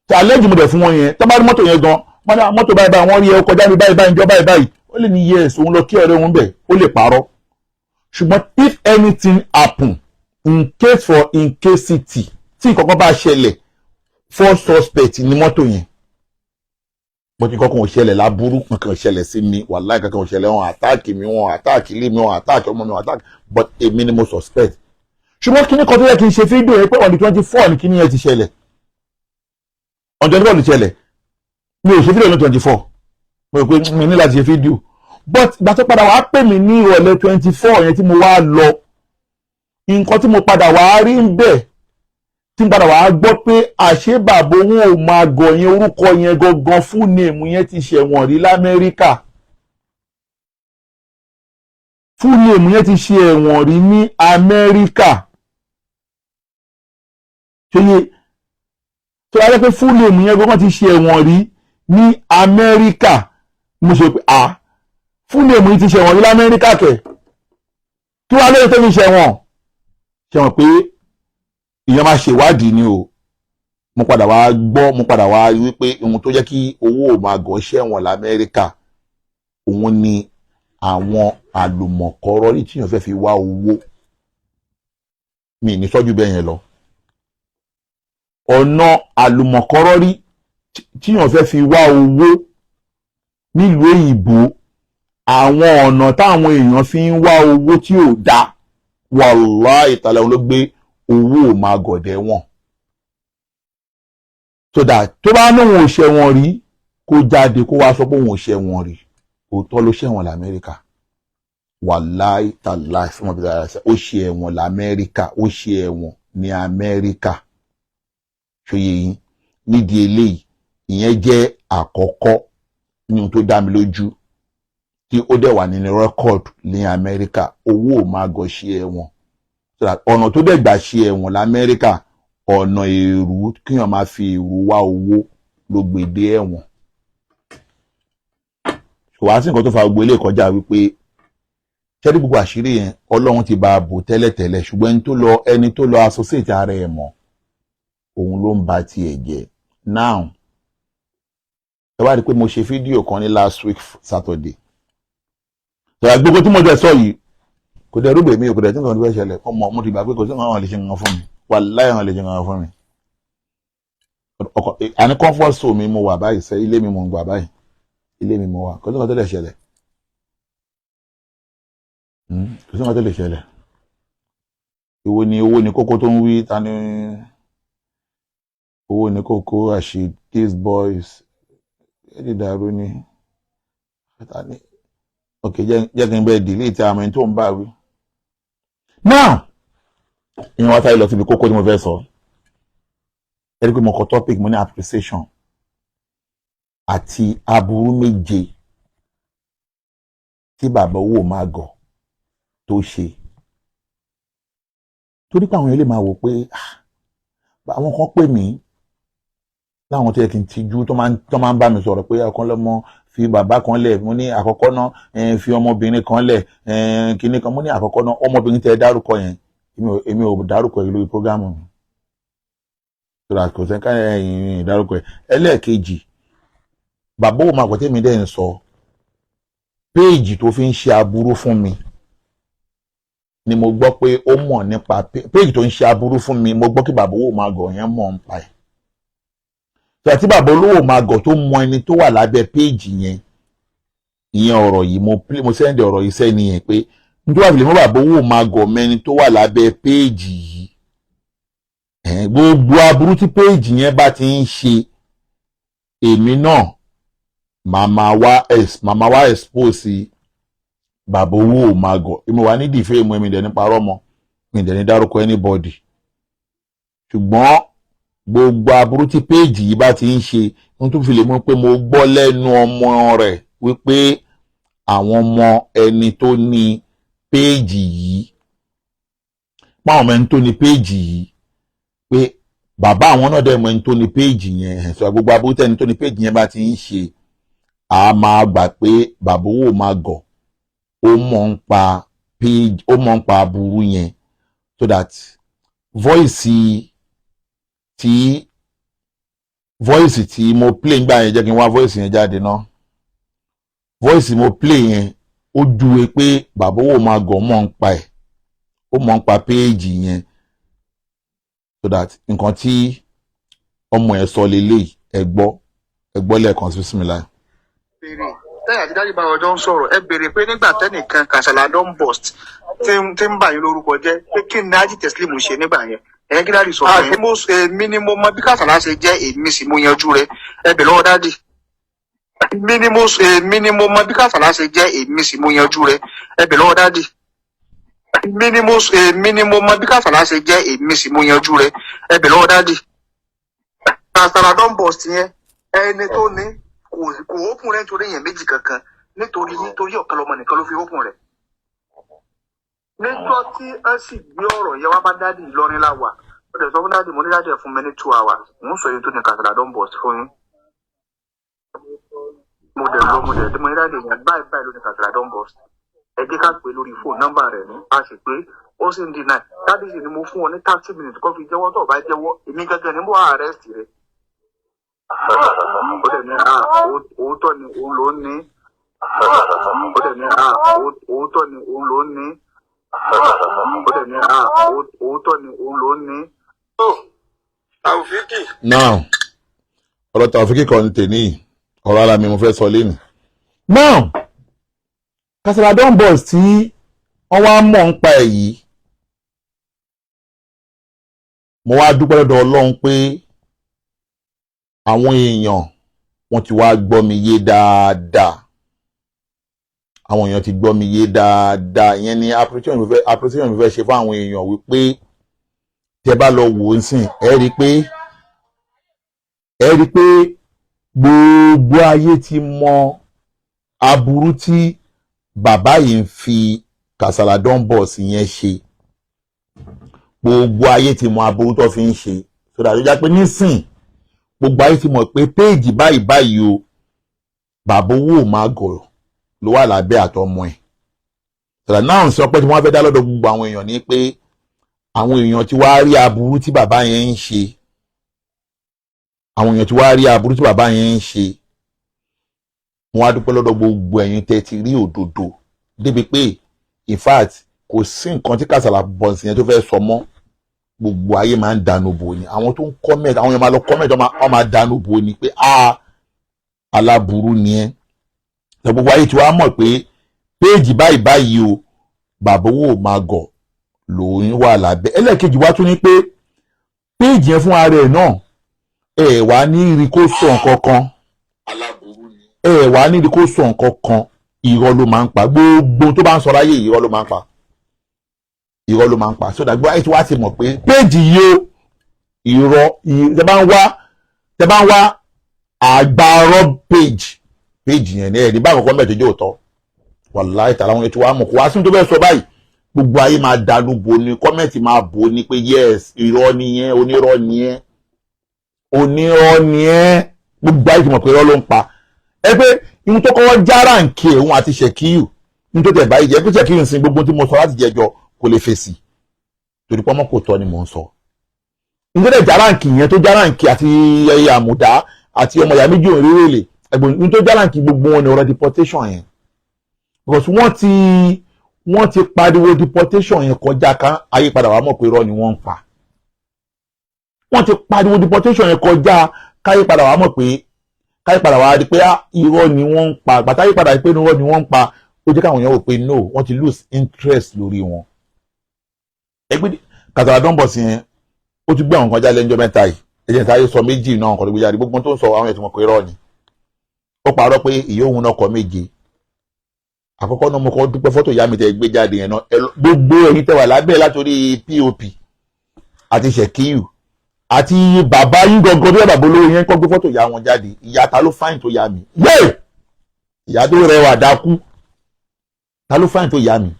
Tí allege mo dẹ̀ fún wọn yẹn tó bá rí mọ́tò yẹn gan wọ́n ní mọ́tò báyìí wọ́n rí ẹ kọjá ní báyìí ìjọ báyìí ó lè ní yes òun lọ kí ọ̀rẹ́ òun bẹ̀ ó lè parọ́. ṣùgbọ́n if anything happen in case for incasity tí nǹkan bá ṣẹlẹ̀ first suspect ní mọ́tò yẹn bó ti kọ́kọ́ ò ṣẹlẹ̀ láburú kankan ò ṣẹlẹ̀ sí mi wàláì kankan ò ṣẹlẹ̀ wọn attack mi wọn attack ilé mi wọn attack ọmọ mi wọn attack but èmi ni mo suspect. ṣùgbọ́n kíní kan tó yẹ kí n ṣe fídíò yẹn pé on the 24 ni kíní yẹn ti ṣẹlẹ̀ on the 24 ti ṣẹlẹ̀ mi ò ṣe fídíò ní 24 mo rò pé mi ní láti ṣe fídíò but ìgbà tó padà wàá pè mí ní ìrọ̀lẹ́ 24 yẹn tí mo wá lọ nǹkan tí mo padà wàá rí ń bẹ̀ tí mo padà wàá gbọ́ pé àṣé bàbá òun ò máa gọ̀ yẹn orúkọ yẹn gangan fún nèmù yẹn ti ṣẹ̀wọ̀n rí l'Amẹ́ríkà fún nèmù yẹn ti ṣe ẹ̀wọ̀n rí ní Amẹ́ríkà ṣeye tó yẹ pé fún nèmù yẹn gangan ti ṣe ẹ̀wọ̀n rí ní Amẹ́ríkà mo ṣe pé fún nèmù yẹn ti ṣe ẹ̀wọ̀n rí l'Amẹ́ríkà kẹ̀ kí wàá lóye tó fi ṣẹ̀wọ̀n pé ìyẹn máa ṣèwádìí ni o mo padà wá rí wípé ohun tó jẹ́ kí owó ò máa gọ̀ ṣẹ̀wọ̀n l'Amẹ́ríkà òun ni àwọn àlùmọ̀kọ́rọ́ tí èèyàn fẹ́ fi wá owó mi ní sọ́jú bẹ́ẹ̀ yẹn lọ ọ̀nà àlùmọ̀kọ́rọ́ tí èèyàn fẹ́ fi wá owó nílùú òyìnbó àwọn ọ̀nà táwọn èèyàn fi ń wá owó tí ò dáa wàláhì tàlà ló gbé owó ò máa gọ̀dẹ̀ wọn so that tó bá ní òun ò ṣẹ̀wọ̀n rí kó jáde kó wá sọ pé òun ò ṣẹ̀wọ̀n rí òótọ́ ló ṣẹ̀wọ̀n l'Amẹ́ríkà wàláhì tàlà fún ọmọ bíi ó ṣe ẹ̀wọ̀n l'Amẹ́ríkà ó ṣe ẹ̀wọ̀n ní Amẹ́ríkà ṣòye yín nídìí eléyìí ìyẹn jẹ́ àkọ́kọ́ ní ohun tó dá mi lójú tí ó dẹ̀ wà nínú rẹ́kọ̀dù ní Amẹ́ríkà owó ò máa gọ̀ ṣe ẹ̀wọ̀n ọ̀nà tó dẹ̀ gbà ṣe ẹ̀wọ̀n l'Amẹ́ríkà ọ̀nà èrú kíyàn máa fi èrú wá owó ló gbèdé ẹ̀wọ̀n ṣùgbọ́n àti nǹkan tó fa gbogbo ilé kọjá wípé ṣẹ́rí gbogbo àṣírí yẹn Ọlọ́run ti bá a bò tẹ́lẹ̀tẹ́lẹ̀ ṣùgbọ́n ẹni tó lọ associate ara ẹ̀ mọ́ òun ló ń ba tiẹ̀ jẹ́ now ẹ wá rí i pé mo ṣe fídíò kan ní last week Saturday tọ́lá gbogbo tí mo jẹ́ sọ yìí kò dẹ̀ rúgbè mi ò kò dẹ̀ tí nǹkan tó fẹ́ ṣẹlẹ̀ ọmọ mo ti gbà pé kò sí nǹkan lè ṣe nǹkan fún mi wàláhì wọn lè ṣe nǹkan fún mi àní comfort zone mi mo wà báyìí sẹ́ ilé mi mo ń gbà báyìí ilé mi mo wà kò sí nǹkan tó lè ṣẹlẹ̀ kò sí nǹkan tó lè ṣẹlẹ̀ owó ni kókó tó ń wí ta ni owó ni kókó àṣì these boys ẹ̀dì dàrú ni ok jẹ́ kí n bẹ́ẹ̀ delete àmọ́ ẹni tó ń bá wí. now ìyẹn wá táyé lọ síbi kókó tí mo fẹ́ sọ ẹ rí pé mo kọ topic mo ní appreciation àti aburú méje tí bàbá owó máa gọ̀ tó ṣe torí pé àwọn yẹn lè máa wò pé àwọn kan pè mí láwọn tó yẹ kí n tijú tó máa ń bá mi sọ̀rọ̀ pé ọkàn lọ́mọ fi bàbá kan lẹ̀ mo ní àkọ́kọ́ náà fi ọmọbìnrin kan lẹ̀ kinní kan mo ní àkọ́kọ́ náà ọmọbìnrin tẹ́ dárúkọ yẹn èmi ò dárúkọ yìí lórí prógámù mi sọ̀rọ̀ kò sẹ́ńká ẹ̀yìn dárúkọ ẹ̀ ẹlẹ́ẹ̀kejì bàbá òun àpótẹ́ mi dẹ̀ ń sọ péèjì tó fi ń ṣe aburú fún mi ni mo gbọ́ pé ó mọ̀ nípa péèjì tó ń ṣe aburú fún mi, mo gbọ́ kí bàbá owó máa gọ̀ yẹn mọ̀ nípa ẹ̀. tó àti bàbá olówó máa gọ̀ tó mọ ẹni tó wà lábẹ́ péèjì yẹn, ìyẹn ọ̀rọ̀ yìí mo sẹ́ndì ọ̀rọ̀ yìí sẹ́ni yẹn pé nítorí àfìlẹ̀ mọ́ bàbá owó máa gọ̀ mẹ́ni tó wà lábẹ́ péèjì yìí. Gbogbo aburú tí péèjì yẹn bá ti ń ṣe, èmi náà màmá wá expose bàbá owó máa gọ̀. èmi wà ní dìfẹ́ mu, èmi dẹ̀ ní parọ́ mọ́, èmi dẹ̀ ní dárúkọ anybody. ṣùgbọ́n gbogbo aburú tí péèjì yìí bá ti ń ṣe, ohun tó fi lè mú pé mo gbọ́ lẹ́nu ọmọ rẹ̀ wípé àwọn ọmọ ẹni tó ní péèjì yìí, páwọn ọmọ ẹni tó ní péèjì yìí, pé bàbá àwọn náà dẹ̀ mọ ẹni tó ní péèjì yẹn. sọ gbogbo aburú tẹ́ni tó ní péèjì yẹn bá ti ń ṣe, a máa gbà pé bàbá owó máa gọ̀ ó mọ̀ ń pa péèjì, ó mọ̀ ń pa aburú yẹn, so that voice tí mo play nígbà yẹn, jẹ́ kí n wá voice yẹn jáde náà. voice mo play yẹn ó júwe pé bàbá owó máa gọ̀ mọ̀ ń pa ẹ̀, ó mọ̀ ń pa péèjì yẹn, so that nǹkan tí ọmọ ẹ̀ sọ lélẹ́yìí ẹ gbọ́ lẹ́ẹ̀kan sí Bismillah. tẹ́yà àti dájú bá ọjọ́ ń sọ̀rọ̀, ẹ béèrè pé nígbà tẹ́nìkan Kasala don burst tí ń bà yín lórúkọ jẹ́ pé kí ni Haji Teslim ṣe nígbà yẹn, ẹ̀yẹ́ kí dájú sọ fún yín. èmi ni mo mọ bí Kasala ṣe jẹ́, èmi sì mo yanjú rẹ̀, ẹ bẹ̀ lọ́wọ́ dádì. èmi ni mo mọ bí Kasala ṣe jẹ́, èmi sì mo yanjú rẹ̀, ẹ bẹ̀ lọ́wọ́ dádì. èmi ni mo mọ bí Kasala ṣe jẹ́, èmi sì mo yanjú rẹ̀, ẹ bẹ̀ lọ́wọ́ dádì. Kasala don burst yẹn ẹni tó ní kò ókùn rẹ̀ nítorí èèyàn méjì kankan, nítorí ọ̀kan lọ́mọ nìkan ló fi ókùn rẹ̀. níjọ́ tí ẹ sì gbé ọ̀rọ̀ yẹn wá bá dádì Ìlọrin láwà, ó dẹ̀ sọ fún dádì, mo ní dádì ẹ̀ fún mi ní 2 hours, mò ń sọ èyí tó ní Kasala don burst fún yín. mo ní dádì yẹn báyìí ló ní Kasala don burst, ẹ jẹ́ ká pè lórí fóònù, nọ́mbà rẹ̀ ní a sì pé ó sì ń deny. dádì sì ni mo fún ọ ní 30 minutes kó fi jẹ́wọ́, tó o bá jẹ́wọ́ èmi gẹ́gẹ́ ni mo wá arrest rẹ̀. ó dẹ̀ ní òótọ́ ni òun ló ní, ó dẹ̀ ní òótọ́ ni òun ló ní, ó dẹ̀ ní òótọ́ ni òun ló ní. Taofiki. now ọ̀rọ̀ Taofiki kan ní tèmi, ọ̀rọ̀ ara mi mo fẹ́ sọ lẹ́nu. now Kasala don burst tí wọ́n wá mọ̀ ń pa ẹ̀ yìí, mo wá dúpẹ́ lọ́dọ̀ Ọlọ́run pé àwọn èèyàn wọ́n ti wá gbọ́ mi yé dáadáa, àwọn èèyàn ti gbọ́ mi yé dáadáa. ìyẹn ni appreciation mi fẹ́ ṣe fún àwọn èèyàn wípé tẹ́ bá lọ wò ó sìn, ẹ rí pé gbogbo ayé ti mọ aburú tí bàbá yìí ń fi Kasala don burst yẹn ṣe. gbogbo ayé ti mọ aburú tó fi ń ṣe, so that ó já pé nísìn gbogbo ayé ti mọ̀ pé péèjì báyìí o, bàbá owó máa gọ̀ ló wà lábẹ́ àtọmọ ẹ̀. sọ̀rọ̀ náà sọ pé tí wọ́n fẹ́ dá lọ́dọ̀ gbogbo àwọn èèyàn ní pé àwọn èèyàn ti wá rí aburú tí bàbá yẹn ń ṣe, àwọn èèyàn ti wá rí aburú tí bàbá yẹn ń ṣe. wọ́n á dúpẹ́ lọ́dọ̀ gbogbo ẹ̀yin tẹ́ ti rí òdodo débi pé in fact kò sí nǹkan tí Kasala burst yẹn tó fẹ́ sọ mọ́, gbogbo ayé máa ń dànù bò ní. àwọn tó ń comment, àwọn èèyàn máa lọ comment, wọ́n máa dànù bò ní pé aláburú ni ẹ́. gbogbo ayé tí wàá mọ̀ pé péèjì báyìí o, bàbá owó máa gọ̀ lòun wà lábẹ́. ẹlẹ́ẹ̀kejì wá tún ní pé péèjì yẹn fún ara ẹ̀ náà ẹ wá ní rí kó sọ nǹkan kan, aláburú ni ẹ wá ní rí kó sọ nǹkan kan, irọ́ ló máa ń pa. gbogbo tó bá ń sọ láyé irọ́ ló máa ń pa, irọ́ ló máa ń pa. sódà gbọ́ ayé tí wàá ti mọ̀ pé péèjì yìí o, irọ́ tẹ́ bá ń wá àgbàrọ̀ péèjì yẹn ní ẹ̀rí bá àkọ́kọ́ mẹ́tò jẹ́ òótọ́, wàláhì tààlà àwọn ètò wa mọ̀ kó wá sí tó bẹ́ẹ̀ sọ báyìí, gbogbo ayé máa dànù bò ní, kọ́mẹ̀ntì máa bò ní pé yes irọ́ nìyẹn, onírọ́ nìyẹn, gbogbo ayé ti mọ̀ pé irọ́ ló ń pa. ẹ pé ihun tó kọ́kọ́ jára ń ké òun àti Ṣèkíyù, ihun tó tẹ̀ báyìí jẹ́ pé Ṣèkíyù ń sin gbogbo tí mo sọ láti jẹjọ kò lè fèsì torí pọ́nmọ́ kò tọ́ ni mò ń sọ. ihun tó tẹ̀ jára ń kì yẹn tó jára ń kì àti ẹyẹ àmùdá àti ọmọ ìyá méjì òrérèlè, ẹ̀gbọ́n ihun tó jára ń kì gbogbo wọn ni ọ̀rọ̀ deportation yẹn, because wọ́n ti pariwo deportation yẹn kọjá ká ayé padà wá mọ̀ pé irọ́ ni wọ́n ń pa. Wọ́n ti pariwo deportation yẹn kọjá káyé padà wá mọ̀ pé káyé padà wá rí pé irọ́ ni wọ́n ń pa. Gbàtáyé padà rí pé irọ́ ni wọ́n ń pa, ó jẹ́ káwọn èèyàn wò pé no, wọ́n ti lose interest lórí wọn. Ẹgbẹ́ Kasala don bọ̀ sí yẹn, ó ti gbé àwọn kan jáde lẹ́jọ́ mẹ́ta yìí. Ẹ̀jẹ̀ táyé sọ méjì náà kan ló gbé jáde, gbogbo tó ń sọ àwọn ẹ̀ tí mo pé irọ́ ni. Ó parọ́ pé ìyá òun náà kọ méje. Àkọ́kọ́ náà mo kọ́ dúpẹ́ fọ́tò ìyá mi tẹ́ gbé jáde yẹn náà, gbogbo ẹ̀yin tẹ́ wà lábẹ́ látòrí POP àti Shekiu àti bàbá yín gangan bí bàbá olówó yẹn kọ́ gbé fọ́tò ìyá wọn jáde. Ìyá ta ló fáìn tó yá mi? Yé! Ìyá tó rẹwà dákú. Ta ló fáìn tó yá mi?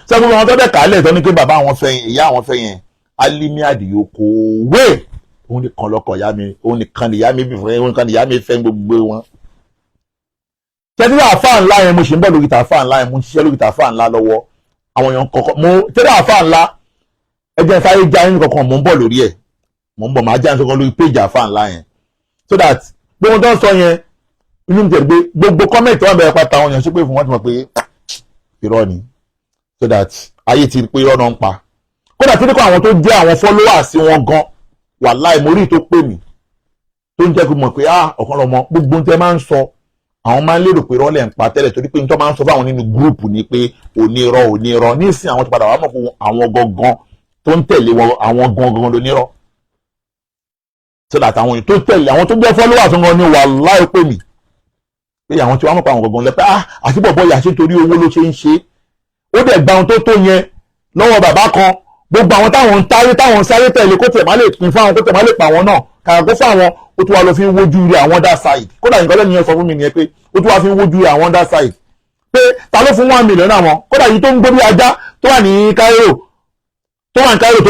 Sọ gbogbo àwọn tó bẹ̀ kálẹ̀ tó ní pé bàbá àwọn fẹ́ yẹn, ìyá àwọn fẹ́ yẹn, Alimi Adio kò wé. Òun nìkan lọ́kọ ìyá mi, òun nìkan ìyá mi bí fún, òun nìkan ìyá mi fẹ́ gbogbo wọn. Tẹ́lẹ̀ àfáà ńlá yẹn mo ṣe ń bọ̀ lórí tàfáà ńlá yẹn, mo ń ṣiṣẹ́ lórí tàfáà ńlá lọ́wọ́. Àwọn èèyàn kọ̀ọ̀kan mo tẹ́lẹ̀ àfáà ńlá ẹjẹ́ sáré já nínú kankan mo ń bọ̀ lórí ẹ̀. Mo ń bọ̀ máa já nínú kankan lórí péjì àfáà ńlá yẹn. So that gbogbo tó ń sọ yẹn inú mi tẹ̀lé pé gbogbo kọ́mẹ̀tì wọn bẹ̀rẹ̀ pátá àwọn èèyàn ṣe pé fún wọn ti mọ̀ pé irọ́ ni. So that ayé ti pé irọ́ náà ń pa. Kódà tí nípa àwọn tó jẹ́ àwọn followers wọn gan wàláì mo rí tó pè mí tó ń jẹ́ kó mọ̀ pé ọ̀kan lọ́mọ gbogbo tẹ́ máa ń sọ àwọn máa ń lérò pé rọ́lẹ̀ ń pa tẹ́lẹ̀ torí pé nítorí máa ń sọ fáwọn nínú gúrùpù ni pé onírọ́ nísìnyí àwọn ti padà wá mọ̀ fún àwọn gangan tó ń tẹ̀lé wọn àwọn gangan lónírọ́. So that àwọn tó tẹ̀lé àwọn tó jẹ́ followers wọn ni wàláì pè mí pé àwọn tí wọ́n mọ̀ pa àwọn gangan lẹ́pẹ́ àti bọ̀bọ̀ yà ṣe torí owó ló ṣe ń ṣe. Ó dẹ̀ gba ohun tó yẹn lọ́wọ́ bàbá kan, gbogbo àwọn táwọn ń táyé táwọn ń sáré tẹ̀lé kó tẹ̀ má lè pín fáwọn kó tẹ̀ má lè pa àwọn náà kàkà kó fáwọn ó tún wá lọ fi ń wojú rẹ̀ àwọn other side. Kódà nǹkan lẹ́nu yẹn sọ fún mi nìyẹn pé ó tún wá fi ń wojú rẹ̀ àwọn other side pé ta ló fún 1 million àwọn. Kódà yìí tó ń gbé bí ajá tó wà ní Cairo tó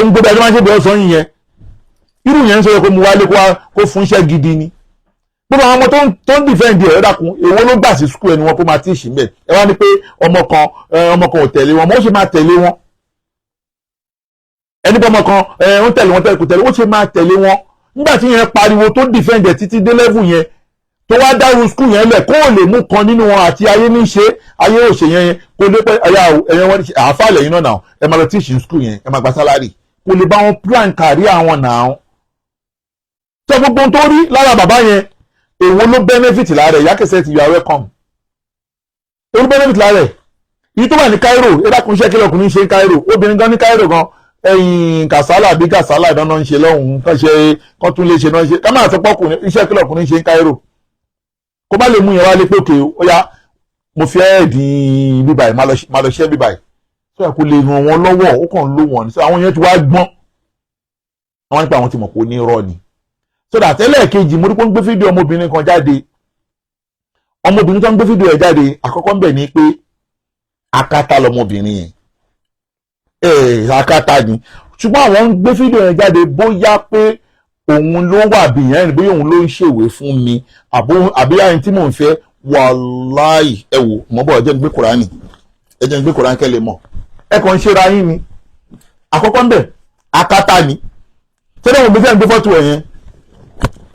ń gbé bí ajá máa ń ṣe bí ọ̀sán yìí yẹn, irú yẹn ń sọ pé mo wálé kó fún iṣẹ́ gidi ni. Gbogbo àwọn ọmọ tó ń defend ẹ̀ dákun èwo ló gbà sí school ẹni wọn kó máa tíì mbẹ̀. Ẹ wá ní pé ọmọ kan ò tẹ̀lé wọn, mo ṣe máa tẹ̀lé wọn. Ẹni bọ́ ọmọ kan ó tẹ̀lé wọn tẹ̀lé kò tẹ̀lé ó ṣe máa tẹ̀lé wọn. Nígbà tí yẹn pariwo tó defend ẹ̀ títí dé level yẹn tó wá dárú school yẹn lẹ̀ kó lè mú kan nínú wọn àti ayé ní ṣe ayé òṣè yẹn kó lè pẹ́ ẹ̀yẹ wọn àáfàá lẹ́yìn náà náà ẹ máa lọ teach in school yẹn ẹ máa gba salary kó lè bá wọn plan career àwọn náà. Sọ gbogbo tó rí lára bàbá yẹn èwo ló benefit lára ẹ̀ Ìyá Cassette you are welcome. Èwo ló benefit lára ẹ̀ yìí tó wà ní Cairo ẹ dákun iṣẹ́ kí lọkùnrin ṣe ní Cairo obìnrin gan ní Cairo gan ẹ̀yìn Kasala bí Kasala ìdáná ń ṣe lọ́hùn-ún kán tún lè ṣe náà ṣe ká máa sọ pọ́kùnrin iṣẹ́ kí lọkùnrin ṣe ní Cairo kó bá lè mú yẹn wá lé pòkè ó yá mo fi ẹ́ẹ̀dì bíbáyìí máa lọ ṣẹ́ bíbáyìí sọ yẹ kó lè ràn wọ́n lọ́wọ́ ó kàn ń lò wọ́n ní sọ àwọn yẹn ti wá gbọ́n àwọn nípa àwọn ti mọ̀ pé ó ní irọ́ ni. So that ẹlẹ́ẹ̀kejì mo rí pé ó ń gbé fídíò ọmọbìnrin kan jáde ọmọbìnrin tó ń gbé fídíò ẹ̀ jáde àkọ́kọ́ ń bẹ̀ ní pé akátá lọmọbìnrin yẹn akátá ni ṣùgbọ́n àwọn ń gbé fídíò ẹ̀ jáde bóyá pé òun ló wà bìyàn bóyá òun ló ń ṣèwé fún mi àbí àyìn tí mò ń fẹ́ wàláì ẹ wò mọ́ bọ̀ ẹ jẹ́ ń gbé Kùránì ẹ jẹ́ ń gbé Kùránì kẹ́lẹ̀ mọ̀ ẹ kàn ń ṣera yín ni àkọ́kọ́ ń bẹ̀ akátá ni tẹ́lẹ̀ wọn gbé gbé fọ́tò ẹ̀ yẹn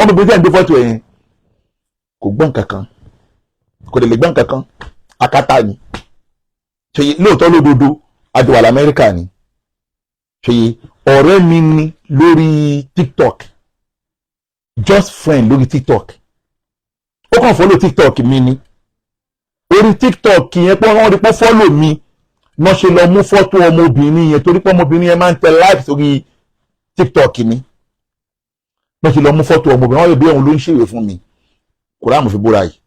ọmọbìnrin tí a ń gbé fọ́tò ẹ̀ yẹn kò gbọ́n kankan kò lè gbọ́n kankan akátá ni ṣèyí lóòótọ́ lódodo adùwà lamẹ́ríkà ni ṣèyí ọ̀rẹ́ mi ni lórí TikTok just friend lórí TikTok ó kàn fọ́lò TikTok mi ni orí TikTok yẹn pé wọ́n rí pé fọ́lò mi wọ́n ṣe lọ mú fọ́tò ọmọbìnrin yẹn torí pé ọmọbìnrin yẹn máa ń tẹ live sórí TikTok ni bẹ́ẹ̀ ṣe lọ mú fọ́tò ọmọbìnrin wọn lè bí òun ló ń ṣèwé fún mi Kùránì fi búra yìí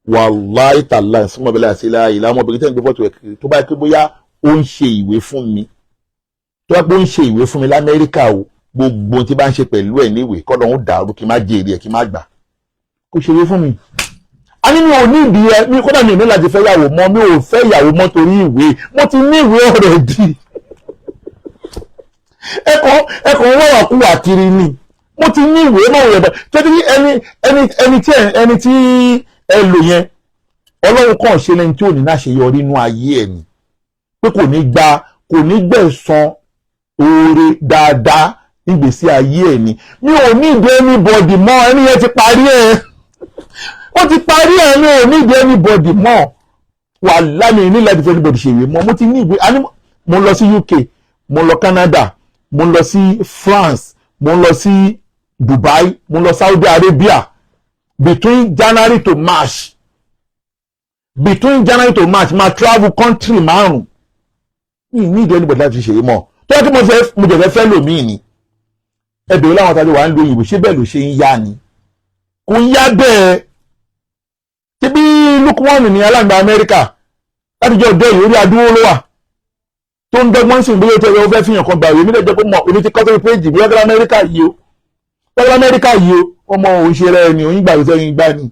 wàláì tàláì súnmọ́bẹ̀lẹ̀ àti ilá ìlà ọmọbìnrin tẹ́ ń gbé fọ́tò ẹ̀ tó bá pé bóyá ó ń ṣe ìwé fún mi tó bá pé ó ń ṣe ìwé fún mi l'Amẹ́ríkà o gbogbo tí bá ń ṣe pẹ̀lú ẹ̀ níwèé kọ́ lọ́hún dàrú kí n má jèrè ẹ̀ kí n má gbà kó ṣe ìwé fún mi. a ní mi ò ní ìdí ẹ mi kódà mi ò ní láti fẹ́ yàwó mọ́ mi ò fẹ́ yàwó mọ́ torí ìwé mo ti ní ìwé already ẹ̀kọ́ wọ́n wà kúwà kiri ni mo ti ní ìwé náà yẹn bẹ́ẹ̀ tẹ́tí ẹni tí ẹ lò yẹn Ọlọ́run kàn ṣe lẹ́ni tí ò ní láṣeyọrí inú ayé ẹ̀ ni pé kò ní gbẹ̀san oore dáadáa nígbèsí ayé ẹ̀ ni mi ò ní ìdí anybody mọ́ ẹni yẹn ti parí ẹ̀ ó ti parí ẹ̀ mi ò ní ìdí anybody mọ́ wà lámì nílẹ̀ tí fẹ́ẹ́ ṣe ìwé mọ́ mo ti ní ìwé mo lọ sí UK mo lọ Canada mo lọ sí France mo lọ sí Dubai mo lọ Saudi Arabia between January to March ma travel country márùn mi ní ìdí anybody láti ṣe é mọ́ tó yẹ kí mo jẹ̀fẹ́ fẹ́ lòmíì ni ẹbẹ̀rẹ̀ láwọn tàbí wà ń lo òyìnbó ṣé bẹ́ẹ̀ ló ṣe ń yá ni kò ń yá bẹ́ẹ̀ tí bí Lukman ní aláǹgbá Amẹ́ríkà láti jẹ́ ọ̀dọ́ ìrírí adúró ló wà tó ń dọ́gbọ́n sí ìgbéyàwó tẹ́lẹ̀ ó fẹ́ fi hàn kan gbà wí mí lẹ́jọ́ pé mọ̀ èmi ti kọ́ sórí péjì bí wọ́n Amẹ́ríkà yìí o ọmọ òun ṣe rẹ̀ ni òun gbàgbé sẹ́yìn gbá ni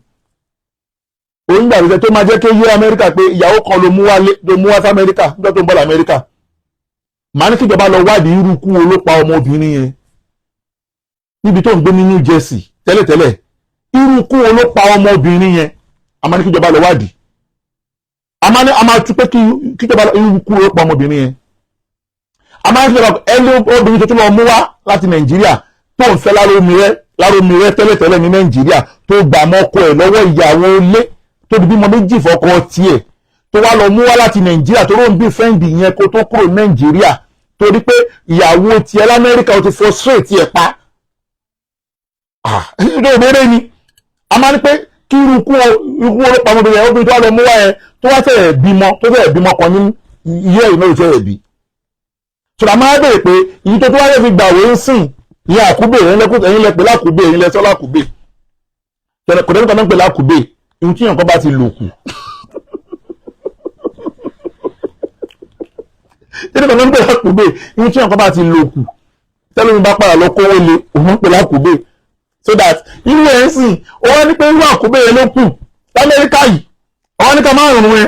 òun gbàgbé tó máa jẹ́ kí yé Amẹ́ríkà pé ìyàwó kan ló mú wá sí Amẹ́ríkà nígbà tó ń bọ̀ l'Amẹ́ríkà màá ní kíjọba lọ wádìí irú kú wo ló pa ọmọbìnrin yẹn níbi tó ń gbé ní New Jersey tẹ́lẹ̀tẹ́lẹ̀ irú kú wo ló pa ọmọbìnrin yẹn a máa ní kíjọba lọ wádìí a máa tún pé kíjọba irú kú wo ló pa ọmọbìnrin yẹn a máa ní kíjọba ẹni obìnrin tó tún lọ mú wá láti Nàìjíríà tó ń fẹ́ lárómi rẹ tẹ́lẹ̀tẹ́lẹ̀ ní Nàìjíríà tó gbà mọ́kọ ẹ̀ lọ́wọ́ ìyàwó ilé tó di bímọ méjì fọ́kọ tiẹ̀ tó wá lọ mú wá láti Nàìjíríà tó rò ń bí fẹ́ǹdì yẹn kó tó kúrò Nàìjíríà torí pé ìyàwó tiẹ̀ l'Amẹ́ríkà ó ti frustrate ẹ̀ pa ìdó ìbéèrè ni a máa ní pé kí irú kú ọlọ́pàá ọmọbìnrin obìnrin tó wá lọ mú wá yẹn tó wá fẹ́ẹ̀ bímọ kan ní iye ìmọ̀ ìfẹ́ bí ṣùgbọ́n a máa bèèrè pé ìyí tó wáyé fi gbàwé ń sìn ìyá àkúbè ẹ̀yin lẹ pè lákúbè ẹ̀yin lẹ sọ lákúbè kò dẹ́nu kan náà ń pè lákúbè ìhun tí yànkan bá ti lò kù dẹ́nu kan náà ń pè lákúbè ìhun tí yànkan bá ti lò kù tẹ́lómi bá padà lọ kówó le òun ń pè lákúbè so that irú ẹ̀ ń sìn ó wá ní pé irú àkúbè yẹn ló kù l'Amẹ́ríkà yìí ó wá ní ká máa rún ẹ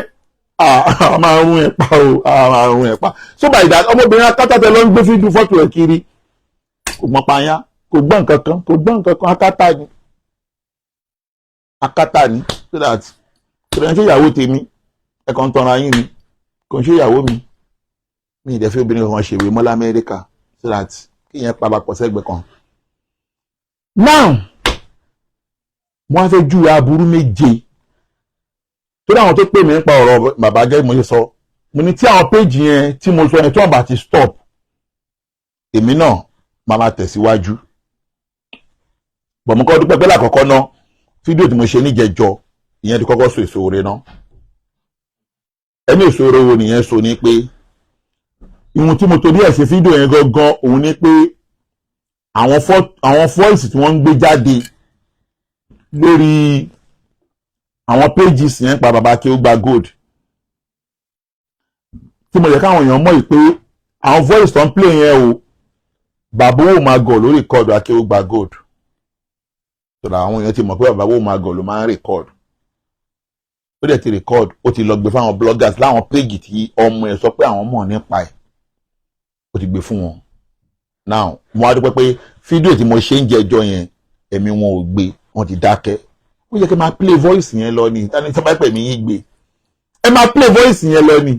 máa rún ẹ pa o máa rún ẹ pa so by that ọmọbìnrin akátá tẹ lọ ń gbé fídíò fọ́tò ẹ̀ kiri kò mọ̀ pààyàn kò gbọ́ nǹkan kan akátá ni so that kò ń ṣe ìyàwó tèmi ẹ̀kan ń tanra yín ni kò ń ṣe ìyàwó mi ìdẹ́fẹ́ obìnrin kan ṣèwé mọ́ l'Amẹ́ríkà so that kí yẹn pa papọ̀ sẹ́gbẹ̀ẹ́ kan. Now wọ́n á fẹ́ ju aburú méje tó dáwọn tó pè mí nípa ọ̀rọ̀ bàbá jẹ́ mo ṣe sọ mo ní tí àwọn péjì yẹn tí mo sọ yẹn tí wọ́n bá ti stop èmi náà máa tẹ̀síwájú bọ̀mú kọ́ dúpẹ́ pẹ́lá àkọ́kọ́ náà fídíò tí mo ṣe níjẹjọ ìyẹn ti kọ́kọ́ so èso oore náà ẹni èso oore wo nìyẹn so ní pé ìhun tí mo torí ẹ̀ ṣe fídíò yẹn gangan òun ní pé àwọn voice tí wọ́n ń gbé jáde lórí àwọn pages yẹn pa bàbá Akeugba Gold tí mo yẹ káwọn èèyàn mọ̀ pé àwọn voice tó ń play yẹn o bàbá wo máa gọ̀ lórí record Akeugba Gold tọ́lá àwọn èèyàn ti mọ̀ pé bàbá wo máa gọ̀ ló máa ń record ó dẹ̀ ti record ó ti lọ gbé fáwọn bloggers láwọn page tí ọmọ ẹ̀ sọ pé àwọn mọ̀ nípa ẹ̀ ó ti gbé fún wọn now mo wá dúpẹ́ pé fídíò tí mo ṣe ń jẹjọ yẹn ẹ̀mí wọn ò gbé wọn ti dákẹ́ ó yẹ kí ẹ máa play voice yẹn lọ ni tani tí wọ́n bá pè mí yín gbé ẹ máa play voice yẹn lọ ni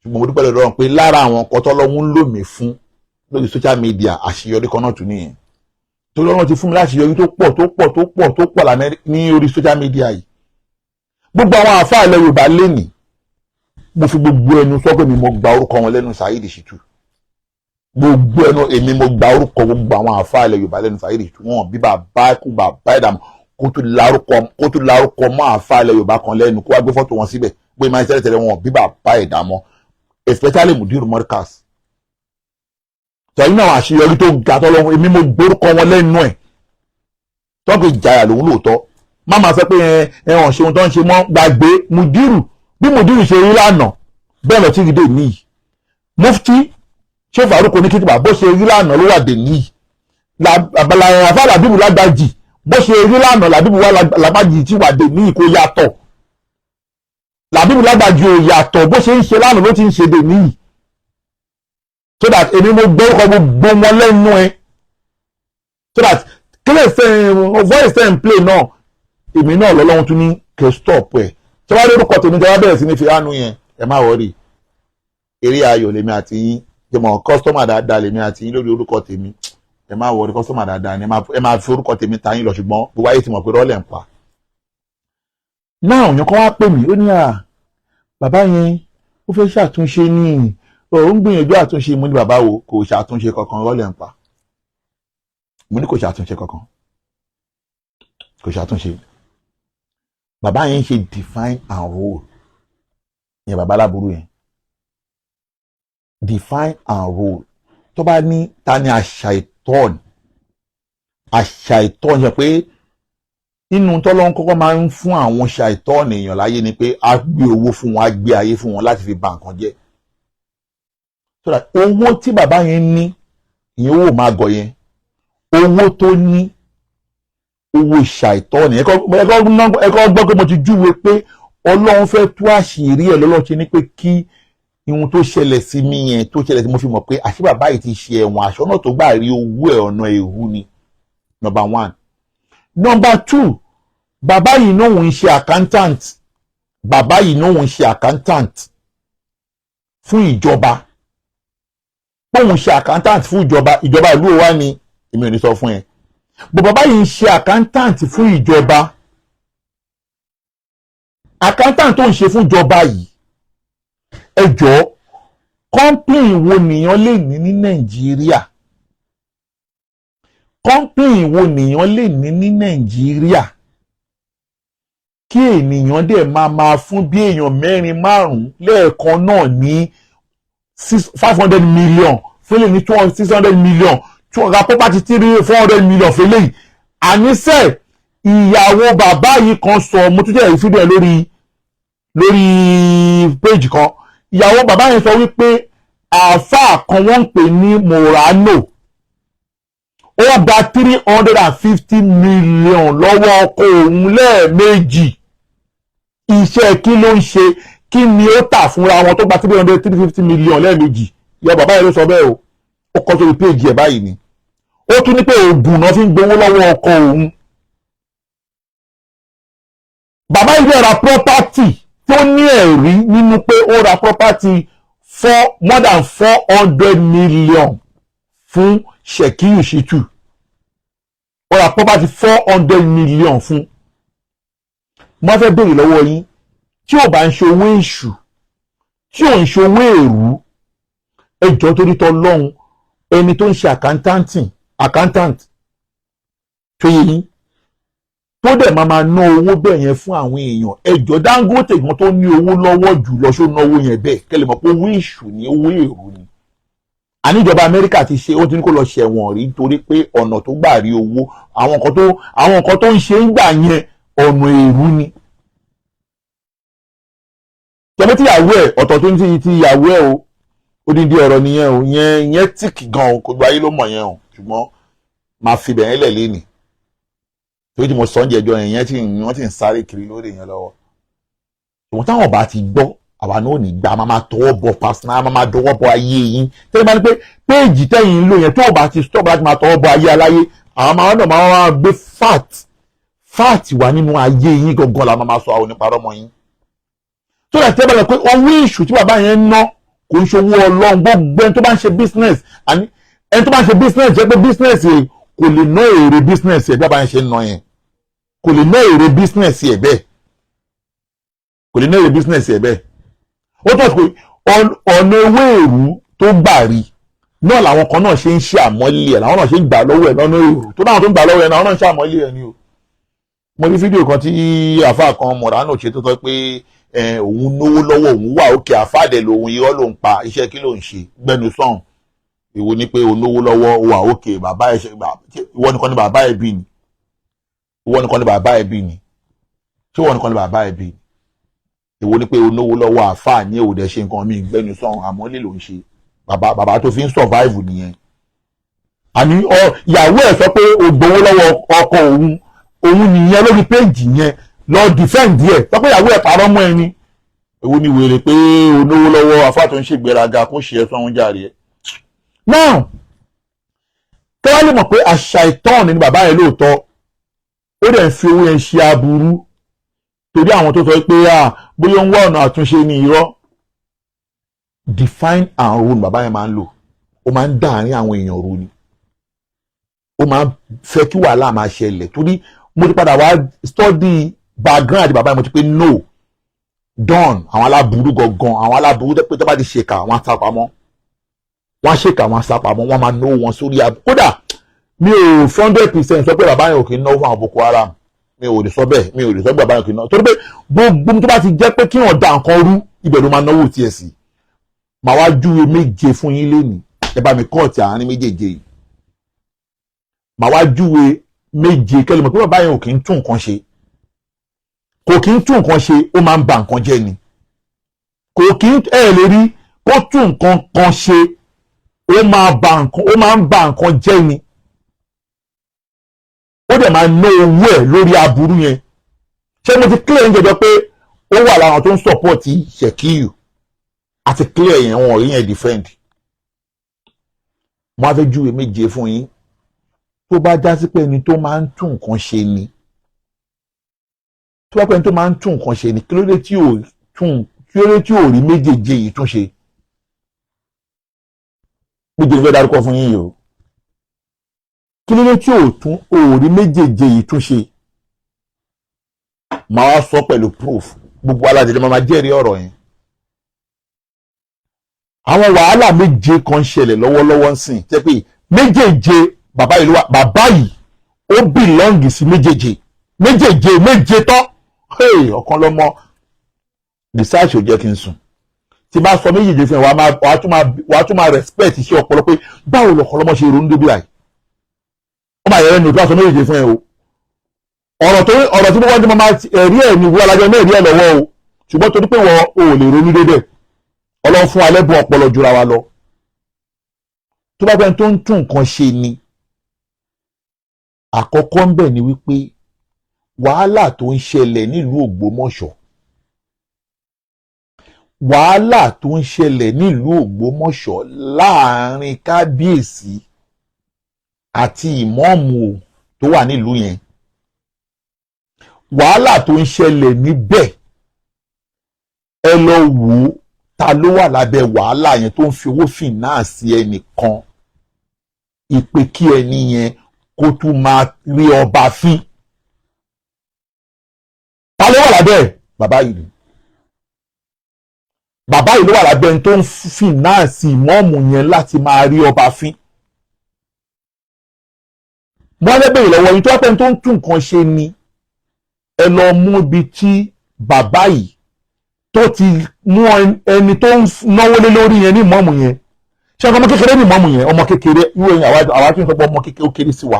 ṣùgbọ́n mo dúpẹ́ lọ́dọ̀ pé lára àwọn nǹkan tọ́lọ́hun ń lò mí fún lórí social media àṣeyọrí kan náà tún nìyẹn torí Ọlọ́run ti fún mi láṣeyọrí tó pọ̀ ní orí social media yìí gbogbo àwọn àfáà ilẹ̀ Yorùbá lénìí mo fi gbogbo ẹnu sọ pé mi mo gba orúkọ wọn lẹ́nu Saheed Shittu gbogbo ẹnu èmi mo gba orúkọ gbogbo àwọn àfáà ilẹ̀ Yorùbá lẹ́nu Saheed Shittu wọn bí bàbá ìdààmú kó tó lárúkọ mọ́ àfáà ilẹ̀ Yorùbá kan lẹ́nu kó wá gbé fọ́tò wọn síbẹ̀ pé máa ń tẹ́lẹ̀ wọn bí bàbá ìdààmú especially Mudiru Markaz tẹ̀yìn náà àṣeyọrí tó ga tọ́lọ́run èmi mo gbórúkọ wọn lẹ́nu ẹ̀ tọ́kì ìjayà lòun lóòótọ́ má máa sọ pé ẹ̀hàn ṣeun tó ń ṣe mọ́ gbàgbé Mudiru bí Mudiru ṣe rí lánàá bẹ́ẹ̀ lọ tí rí dè níyì Mufti Sheikh Farouk Oníkìtìbà bó ṣe rí lánàá ló wà dè níyì àfáà Làbíbù Lágbájì bó ṣe rí lánàá Làbíbù Lágbájì tí wà dè níyì kó yàtọ̀ Làbíbù Lágbájì ò yàtọ̀ bó ṣe ń ṣe lánàá ló ti ń ṣe dè níyì so that èmi mo gbórúkọ gbogbo wọn lẹ́nu ẹ̀ so that kílẹ̀ voice ten play náà èmi náà lọ́lọ́run tún ní kẹ́ stop ẹ̀ tí wọ́n lórúkọ tèmi tí wọ́n bẹ̀rẹ̀ sí ní fi hánú yẹn ẹ má wọ́rì eré ayọ̀ lèmi àti yín jẹmọ̀ kọ́sítọ́mà dáadáa lèmi àti yín lórí orúkọ tèmi ẹ má wọ́rì kọ́sítọ́mà dáadáa ni ẹ máa fi orúkọ tèmi ta yín lọ ṣùgbọ́n gbogbo ayé ti mọ̀ pé rọ́ọ̀lẹ̀ ń pa. náà òyìn kan wá pè mí ó ní bàbá yẹn ó fẹ́ ṣàtúnṣe ní ó ń gbìyànjú àtúnṣe. Mo ní bàbá wo kò ṣàtúnṣe kankan, rọ́lẹ̀ ń pa. Mo ní kò ṣàtúnṣe kankan, kò ṣàtúnṣe. Bàbá yẹn ń ṣe define and rule, ìyẹn bàbá aláburú yẹn, define and rule. Tó bá ní ta ni àṣàìtọ́ọ̀nì, àṣàìtọ́ọ̀nì ṣe pé nínú tọ́lọ́run kọ́kọ́ máa ń fún àwọn ṣàìtọ́ọ̀nì èèyàn láyé ni pé á gbé owó fún wọn, á gbé ayé fún wọn láti fi bà nǹkan jẹ́. So that owó tí bàbá yẹn ní, ìyẹn owó máa gọ̀ yẹn, owó tó ní, owó ṣàìtọ́ọ̀nì. Ẹ̀kọ́ gbọ́ pé mo ti júwe pé Ọlọ́run fẹ́ tú àṣírí ẹ̀ lọ́lọ́ ṣe ni pé kí ihun tó ṣẹlẹ̀ sí mi yẹn tó ṣẹlẹ̀ sí mo fi mọ̀ pé àṣé bàbá yìí ti ṣe ẹ̀wọ̀n, àṣọ náà tó gbà rí owó ẹ̀ ọ̀nà èrú ni. Number one. Number two, bàbá yìí náà ń ṣe accountant, bàbá yìí náà ń ṣe accountant fún ìjọba. Bóun ṣe accountant fún ìjọba, ìjọba ìlú wa ni èmi ò ní sọ fún ẹ. Bó bàbá yìí ń ṣe accountant fún ìjọba, accountant tó ń ṣe fún ìjọba yìí, ẹ jọ̀ọ́, company wo nìyàn lè ní Nàìjíríà? Company wo nìyàn lè ní Nàìjíríà kí ènìyàn dẹ̀ máa fún bí èèyàn 4-5 lẹ́ẹ̀kan náà ní 500 million, fẹ́lẹ̀ ní 600 million, ra property 400 million fẹ́lẹ̀. Àníṣe ìyàwó bàbá yìí kan sọ, mo tún jẹ́ ìfídíò ẹ̀ lórí page kan. Ìyàwó bàbá yẹn sọ wípé àáfàá kan wọ́n ń pè ní Morano, ó gba 350 million lọ́wọ́ ọkọ òun lẹ́ẹ̀mejì. Iṣẹ́ kí ló ń ṣe? Kí ni ó tà fúnra wọn tó gba 350 million lẹ́ẹ̀mejì? Ìyá bàbá yẹn ló sọ bẹ́ẹ̀ o, ó kọ sórí péjì ẹ̀ báyìí ni. Ó tún ní pé oògùn náà fi ń gbowó lọ́wọ́ ọkọ òun. Bàbá yìí dẹ̀ ra property tó ní ẹ̀rí nínú pé ó ra property more than 400 million fún Shekiu Shittu. Ó ra property 400 million fún. Mo fẹ́ béèrè lọ́wọ́ yín, tí ò bá ń ṣe owó èṣù, tí ò ń ṣe owó èrú, ẹjọ́ torí t'Ọlọ́run, ẹni tó ń ṣe accountant tó yẹ yín, tó dẹ̀ máa ná owó bẹ́ẹ̀ yẹn fún àwọn èèyàn, ẹjọ́ Dangote gan tó ní owó lọ́wọ́ jù lọ ṣó náwó yẹn bẹ́ẹ̀, kẹ́lẹ̀ mọ̀ pé owó èṣù ni, owó èrú ni. Àníjọba Amẹ́ríkà ti ṣe, ó ti ní kó lọ ṣẹ̀wọ̀n rí torí pé ọ̀nà tó gbà rí owó, àwọn nǹkan tó ń ṣe ń gbà yẹn ọ̀nà èrú ni. Jẹ́bí tíyàwó ẹ̀ ọ̀tọ̀ tó ń ti ìyàwó ẹ̀ o, odindi ọ̀rọ̀ nìyẹn o, yẹn tíìkì gan o, kò gba ayé ló mọ̀ yẹn o, ṣùgbọ́n máa fi bẹ̀yẹn lẹ̀ léni. Torí tí mo sọ ń jẹjọ yẹn wọ́n ti ń sáré kiri lórí yẹn lọ́wọ́. Ṣùgbọ́n táwọn bá ti gbọ́, àwa náà ò ní gbà, máa tọwọ́ bọ personal, máa dọwọ́ bọ ayé yín. Tẹ́lẹ̀ bá ní pé péèjì tẹ́yìn ń lò yẹn tó o bá ti stop láti máa tọwọ́ bọ ayé aláyé, àwọn máa gbé fat wà nínú ayé yín gangan la máa sọ àwọn oníparọ́ mọ́ yín. Tó lẹ̀ tẹ́ bá lọ pé owó èṣù tí bàbá yẹn ń ná kò ń ṣòwò Ọlọ́run. Gbogbo ẹni tó bá ń ṣe business, ẹni tó bá ń ṣe business jẹ́ pé business yẹn kò lè ná èrè business yẹn bí bàbá yẹn ṣe ń ná yẹn, kò lè ná èrè business yẹn bẹ́ẹ̀, kò lè ná èrè business yẹn bẹ́ẹ̀. Ó tọ́ sí pé ọ̀nà ewé èrú tó gbà rí náà làwọn kan náà ṣe ń ṣe àmọ́lé ẹ̀, làwọn náà ṣe ń gbà lọ́wọ́ ẹ̀ lọ́nà èrú tó dáhùn tó ń gbà lọ́wọ́ ẹ̀ náà wọ́n náà ń ṣe àmọ́lé ẹ̀ ni o. Mo rí fídíò kan tí àfáà kan Morano ṣe tó sọ pé òun náwó lọ́wọ́ òun wà òkè, àfáàdẹ̀ lòun irọ́ ló ń pa, iṣẹ́ kí ló ń ṣe gbẹnu sọ̀hún. Ìwọ ni pé òun náwó lọ́wọ́ wà òkè, bàbá ẹ̀ ìwọ nìkan ni bàbá ẹ̀ bí ni, ìwọ nìkan ni bàbá ẹ̀ bí ni, ṣé ìwọ nìkan ni bàbá ẹ̀ bí ni? Ìwọ ni pé òun náwó lọ́wọ́ àfáà ní èwòdẹ̀ ṣe nǹkan míì gbẹnu sọ̀hún, àmọ́lé ló ń ṣe. Bàbá tó fi ń survive nìyẹn. Àní ìyàwó ẹ̀ sọ pé ó gbowó lọ́wọ́ ọkọ òun nìyẹn lórí péjì yẹn lọ defend ẹ̀, sọ pé ìyàwó ẹ̀ parọ́ mọ́ ẹni. Èwo ni wèrè pé olówó lọ́wọ́ àfáà tó ń ṣègbéraga kó ṣe ẹ̀sán oúnjẹ rẹ̀. Now kí wọ́n lè mọ̀ pé àṣà ìtọ́ọ̀nì ni bàbá yẹn lóòótọ́, ó dẹ̀ ń fi owó yẹn ṣe aburú torí àwọn tó sọ pé bóyá ń wá ọ̀nà àtúnṣe ní irọ́. Define and rule bàbá yẹn máa ń lò, ó máa ń dá àárín àwọn èèyàn rú ni, ó máa ń fẹ́ kí wàhálà máa ṣẹlẹ̀. Torí mo ti padà wá study background bàbá yẹn, mo ti pé no, done àwọn aláburú gangan àwọn aláburú pé tó bá ti ṣèkà wọn sápamọ́ wọn ṣèkà wọn sápamọ́ wọn máa náwó wọn sórí abú kódà mi ò 100% sọ pé bàbá yẹn ò kì í náwó fún àwọn Boko Haram mi ò lè sọ bẹ́ẹ̀ mi ò lè sọ pé bàbá yẹn ò kì í náwó torí pé gbogbo tó bá ti jẹ́ pé kí wọ́n da nǹkan rú ibẹ̀ ló máa náwó tiẹ̀ sí màá wá júwe méje fún yín lénìí ẹ bá mi kọ́ọ̀tì àárín méjèèjì yìí màá wá júwe méje kẹ́lẹ́ mọ̀ pé bàbá yẹn ò kì í tún nǹkan ṣe kò kí ń tún nǹkan ṣe ó máa ń ba nǹkan jẹ́ ni kò kí ń lè rí kó tún nǹkan kan ṣe ó máa ń ba nǹkan jẹ́ ni ó dẹ̀ máa ná owó ẹ̀ lórí aburú yẹn ṣé mo ti clear ń jẹjọ pé ó wà láwọn tó ń support Ṣèkíyù àti clear yẹn wọn ò rí yẹn defend mo á fẹ́ júwe méje fún yín tó bá já sí pé ẹni tó máa ń tún nǹkan ṣe ni tó bá pẹ́ tó máa ń tún nǹkan ṣe ni kí ló dé tí ò rí méjèèjì yìí tún ṣe méjèèjì fẹ́ dárúkọ fún yín yìí o kí ló dé tí ò rí méjèèjì yìí tún ṣe màá wá sọ pẹ̀lú proof gbogbo aládìrí máa jẹ́rìí ọ̀rọ̀ yẹn àwọn wàhálà méje kan ṣẹlẹ̀ lọ́wọ́lọ́wọ́ ń sìn jẹ́ pé méjèèjì bàbá yìí ó bìlọ́ǹgì sí méje tán ọ̀kan lọ́mọ research ò jẹ́ kí n sùn tí bá sọ méjèèjì fún ẹ wàá tún máa respect iṣẹ́ ọpọlọ pé báwo lọ̀kan lọ́mọ ṣe ronú débi láì wọ́n máa yẹrẹ ní òtún àsọ méjèèjì fún ẹ o ọ̀rọ̀ tí wọ́n ti máa ẹ̀rí ẹ̀ ní ìwé alájọ náà ẹ̀rí ẹ̀ lọ́wọ́ o ṣùgbọ́n torí pé wọ́n ò lè ronú débẹ̀ Ọlọ́run fún alẹ́ bùn ọpọlọ jura wa lọ tó bá fẹ́ tó ń tún nǹkan ṣe ni àkọ́kọ́ ń bẹ̀ ni wípé wàhálà tó ń ṣẹlẹ̀ nílùú Ògbómọ̀ṣọ́ láàrin kábíyèsí àti ìmọ̀ọ́mù tó wà nílùú yẹn wàhálà tó ń ṣẹlẹ̀ níbẹ̀ ẹ lọ wò ó ta ló wà lábẹ́ wàhálà yẹn tó ń fi owó fìnáàsì ẹnìkan ìpè kí ẹni yẹn kó tún máa rí ọba fín ta ló wà lábẹ́ bàbá yìí ló wà lábẹ́ ẹni tó ń fìnáàsì ìmọ̀ọ́mù yẹn láti máa rí ọba fín wọ́n lẹ́bẹ̀rẹ̀ lọ́wọ́ yìí tó wá pẹ́ tó ń tún nǹkan ṣe ni ẹ lọ mú ibi tí bàbá yìí tó ti mú ẹni tó ń náwó lé lórí yẹn ní ìmọ̀ọ́mù yẹn ṣé ọmọ kékeré ní ìmọ̀ọ́mù yẹn ọmọ kékeré irú ẹ̀yìn àwa tí ń sọ pé ọmọ kékeré ó kéré sí wa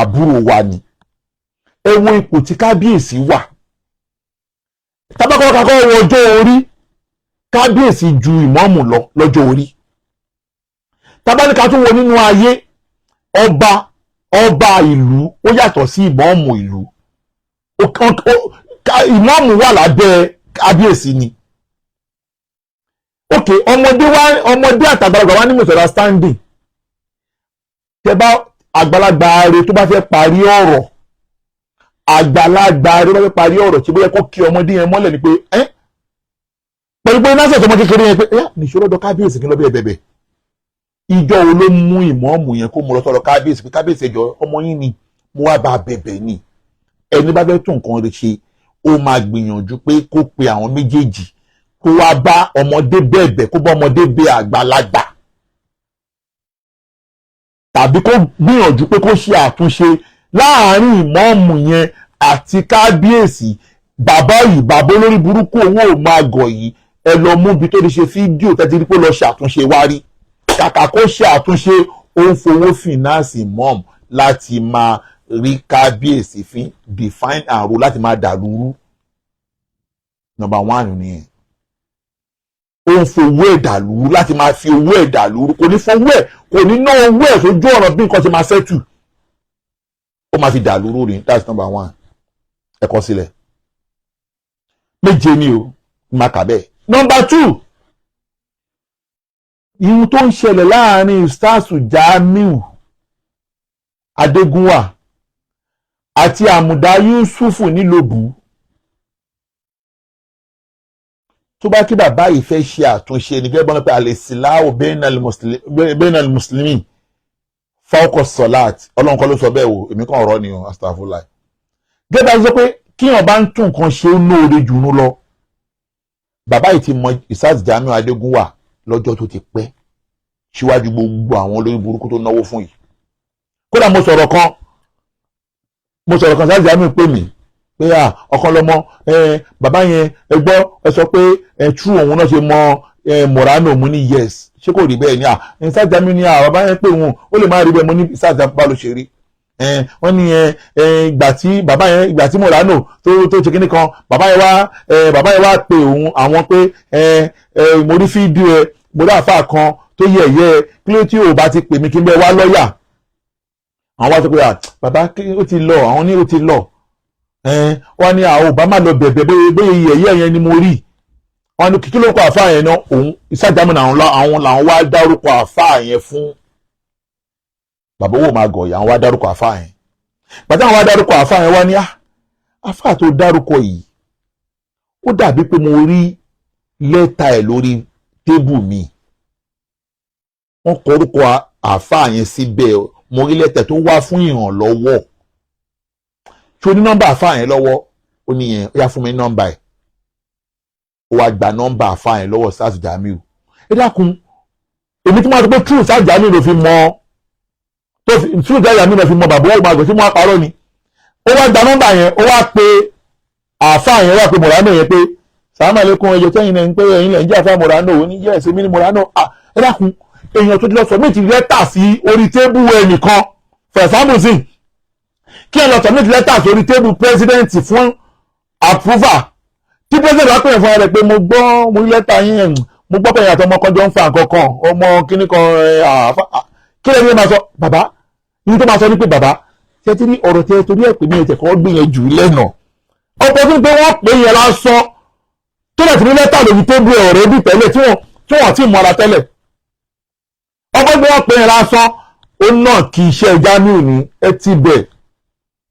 àbúrò wa ni ẹ wo ipò tí kábíyèsí wà tábàkọ́ kakọ́ wọ ọjọ́ orí kábíyèsí ju ìmọ̀ọ́mù lọ lọ́jọ́ orí tábàkọ́ tún wọ nínú ayé ọba ìlú ó yàtọ̀ sí ìmọ̀ọ́mù ìlú ìmọ̀ọ́mù wà lábẹ́ kábíyèsí ni ok ọmọdé àtàgbàlagbà wá ní misunderstanding tẹ bá àgbàlagbà rẹ tó bá fẹ́ parí ọ̀rọ̀ àgbàlagbà rẹ tó bá fẹ́ parí ọ̀rọ̀ tí bóyá kó kí ọmọdé yẹn mọ́lẹ̀ ni pé pẹ̀lú pé náà sọ̀tọ̀ ọmọ kékeré yẹn pé nìṣòro ọ̀dọ̀ kábíyèsí kí n lọ bí ẹ̀bẹ̀bẹ̀ ìjọ wo ló mú ìmọ̀ọ́mù yẹn kó mú lọ sọ̀rọ̀ kábíyèsí pé kábíyèsí ẹjọ́ ọmọ yín ni mo wá bá bẹ̀bẹ̀ ni ẹni bá fẹ́ tún nǹkan rẹ̀ ṣe ó máa gbìyànjú pé kó pe àwọn méjèèjì kó wá bá ọmọdé bẹ̀bẹ̀ kó bá ọmọdé bẹ̀ àgbàlagbà tàbí kó gbìyànjú pé kó ṣe àtúnṣe láàárín ìmọ̀ọ́mù yẹn àti kábíyèsí bàbá olórí burúkú owó ò máa gọ̀ yìí ẹ lọ mú ibi tó ti ṣe fídíò tẹ́tí rí pé lọ ṣe àtúnṣe wá rí kàkà kó ṣe àtúnṣe ó ń fowó fìnáàsì mọ́ọ̀mù láti máa rí kábíyèsí fi define àrò láti máa dàlúrú number 1 nìyẹn ó ń fowó ẹ̀ dàlúrú láti máa fi owó ẹ̀ dàlúrú kò ní fowó ẹ̀ kò ní ná owó ẹ̀ sójú ọ̀nà bí nǹkan ṣe máa ṣẹ́tù ó máa fi dàlúrú ni that's number 1 ẹ̀kọ́ sílẹ̀ méje ni o máa kà bẹ́ẹ̀. number 2 irun tó ń ṣẹlẹ̀ láàrin Ustazu Jamiu Adégúnwà àti Àmùdá Yusufu nílòbù tó bá kí bàbá yìí fẹ́ ṣe àtúnṣe ní gẹ́gẹ́ bọ́n pé al-islahu bayna al-muslimin fawqa as-salat ọlọ́run kọ́ ló sọ bẹ́ẹ̀ wò èmi kàn rọ́ ni o astaghfirullah gẹ́gẹ́ bá sọ pé kíyàn bá ń tún nǹkan ṣe ó lóore jù ú lọ bàbá yìí ti mọ Ustaz Jamiu Adégúnwà lọ́jọ́ tó ti pẹ́ síwájú gbogbo àwọn olórí burúkú tó náwó fún yìí. Kódà mo sọ̀rọ̀ kan Ustaz Jamiu pè mí pé ọ̀kan lọ́mọ bàbá yẹn ẹ gbọ́ ẹ sọ pé true òun náà ṣe mọ Morano mo ní yes ṣé kò rí bẹ́ẹ̀ ni Ustaz Jamiu ní bàbá yẹn pé òun ó lè má rí bẹ́ẹ̀ mo ní Ustaz Jamiu bá ló ṣe rí wọ́n ní ìgbà tí Morano tó ṣe kíní kan bàbá yẹn wá pé òun àwọn pé mo rí fídíò mo rí àfáà kan tó yẹ̀yẹ́ kí ló tí ò bá ti pè mí kí n bẹ wá lọ́ọ̀yà àwọn wá sọ pé bàbá ó ti lọ àwọn ní ó ti lọ wọ́n ní àwọn ò bá má lọ bẹ̀bẹ̀ bóyá yẹ̀yẹ́ yẹn ni mo rí wọ́n ní kí ló kọ àfáà yẹn náà òun Ustaz Jamiu àwọn làwọn wá dárúkọ àfáà yẹn fún bàbá owó máa gọ̀ọ̀yà àwọn wá dárúkọ àfáà yẹn bàtà àwọn wá dárúkọ àfáà yẹn wá ní àfáà tó dárúkọ yìí ó dàbí pé mo rí lẹ́tà ẹ̀ lórí tébù mi wọ́n kọ orúkọ àfáà yẹn síbẹ̀ mo rí lẹ́tà tó wá fún ìrànlọ́wọ́ tí o ní nọ́mbà àfáà yẹn lọ́wọ́ ó ní yẹn ó yá fún mi nọ́mbà ẹ̀ ó wá gba nọ́mbà àfáà yẹn lọ́wọ́ Ustaz Jamiu. Ẹ dákun èmi tí wọ́n sọ pé true Ustaz Jamiu ló fi mọ true Ustaz Jamiu ló fi mọ bàbá owó gbàgbọ́ tí wọ́n á parọ́ ni ó wá gba nọ́mbà yẹn ó wá pe àfáà yẹn wá pe Morano yẹn pé sàlámù alaykum ẹ̀yẹ tẹ́yìn náà ń pé ẹ̀yin lẹ̀ ń jẹ́ àfáà Morano ó ní yẹ́ ẹ̀sẹ̀ mi ní Morano ẹ dákun èèyàn tó ti lọ submit lẹ́tà sí orí tébù ẹnìkan for example kí ẹ lọ submit lẹ́tà sí orí tébù president fún approval tí president wá pè fún ẹ rẹ pé mo gbọ́ mo rí lẹ́tà yín mo gbọ́ pé ìyàtọ̀ ọmọ kan jọ ń fa nǹkan kan ọmọ kíní kan kí lẹ́yìn máa sọ bàbá yín tó máa sọ ní pé bàbá ṣe ti rí ọ̀rọ̀ tẹ torí ẹ̀ pé ní ẹ̀tẹ̀ kan gbìyànjú lẹ́nà ọ̀pọ̀ tó ń pé wọ́n pè yẹn lásán tó lẹ̀ tí ní lẹ́tà lórí tébù ọ̀rẹ́ bí tẹ́lẹ̀ tí wọ́n ti mọ ara tẹ́lẹ̀ ọgbọ́n gbé wọn pè é lásán ó náà kí iṣẹ́ Jamiu ní ẹtí bẹ̀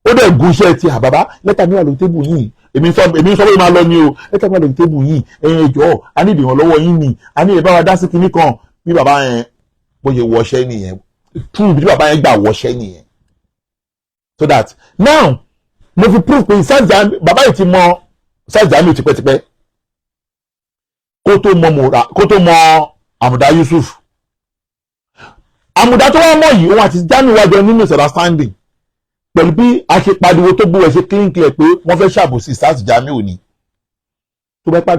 ó dẹ̀ gun iṣẹ́ ti àbàbá lẹ́tà mi wà lórí tébù yìí èmi sọ pé máa lọ ni o lẹ́tà mi wà lórí tébù yìí ẹ̀yin ẹjọ́ a ní ìdìwọ̀n lọ́wọ́ yín ni a ní ìbára dá sí kinní kan bí bàbá yẹn bó ṣe wọṣẹ́ nìyẹn true bí bàbá yẹn gbà wọṣẹ́ nìyẹn so that now mo fi proof pé bàbá yìí ti mọ Ustaz Jamiu tipẹ́tipẹ́ kó tó mọ Àmùdá Yusuf Àmùdá tó wá mọ̀ yìí òun àti Jamiu wájọ nínú misunderstanding pẹ̀lú bí a ṣe pariwo tó gbówó ṣe clean clear pé wọ́n fẹ́ ṣàbòsí Ustaz Jamiu ni tó bá pẹ́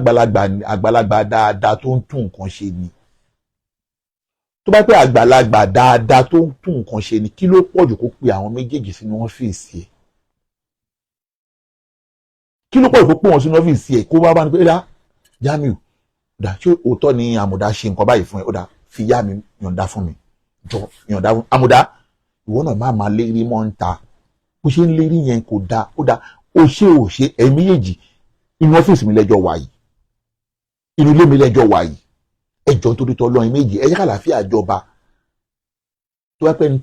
àgbàlagbà dáadáa tó ń tún nǹkan ṣe ni tó bá pẹ́ àgbàlagbà dáadáa tó ń tún nǹkan ṣe ni kí ló pọ̀jù kó pe àwọn méjèèjì sínú ọ́fíìsì ẹ̀ kí ló pọ̀jù kó pè wọ́n sínú ọ́fíìsì ẹ̀ kó bá bá ní pé dá Jamiu dá ṣé òótọ́ ni Àmùdá ṣe nǹkan báyìí fún ẹ ó dá fi yá mi yọ̀ǹda fún mi jọ yọ̀ǹda fún Àmùdá ìwọ náà má lérí mọ́ ń ta bó ṣe ń lérí yẹn kò dáa ó dáa ó ṣe ẹ̀mí méjèèjì inú ọ́fíìsì mi lẹ́jọ́ wà yìí inú ilé mi lẹ́jọ́ wà yìí ẹjọ́ nítorí tọ́ lọ́yìn méjì ẹ jẹ́ ká àlàáfíà jọba tó wá pẹ́ ẹni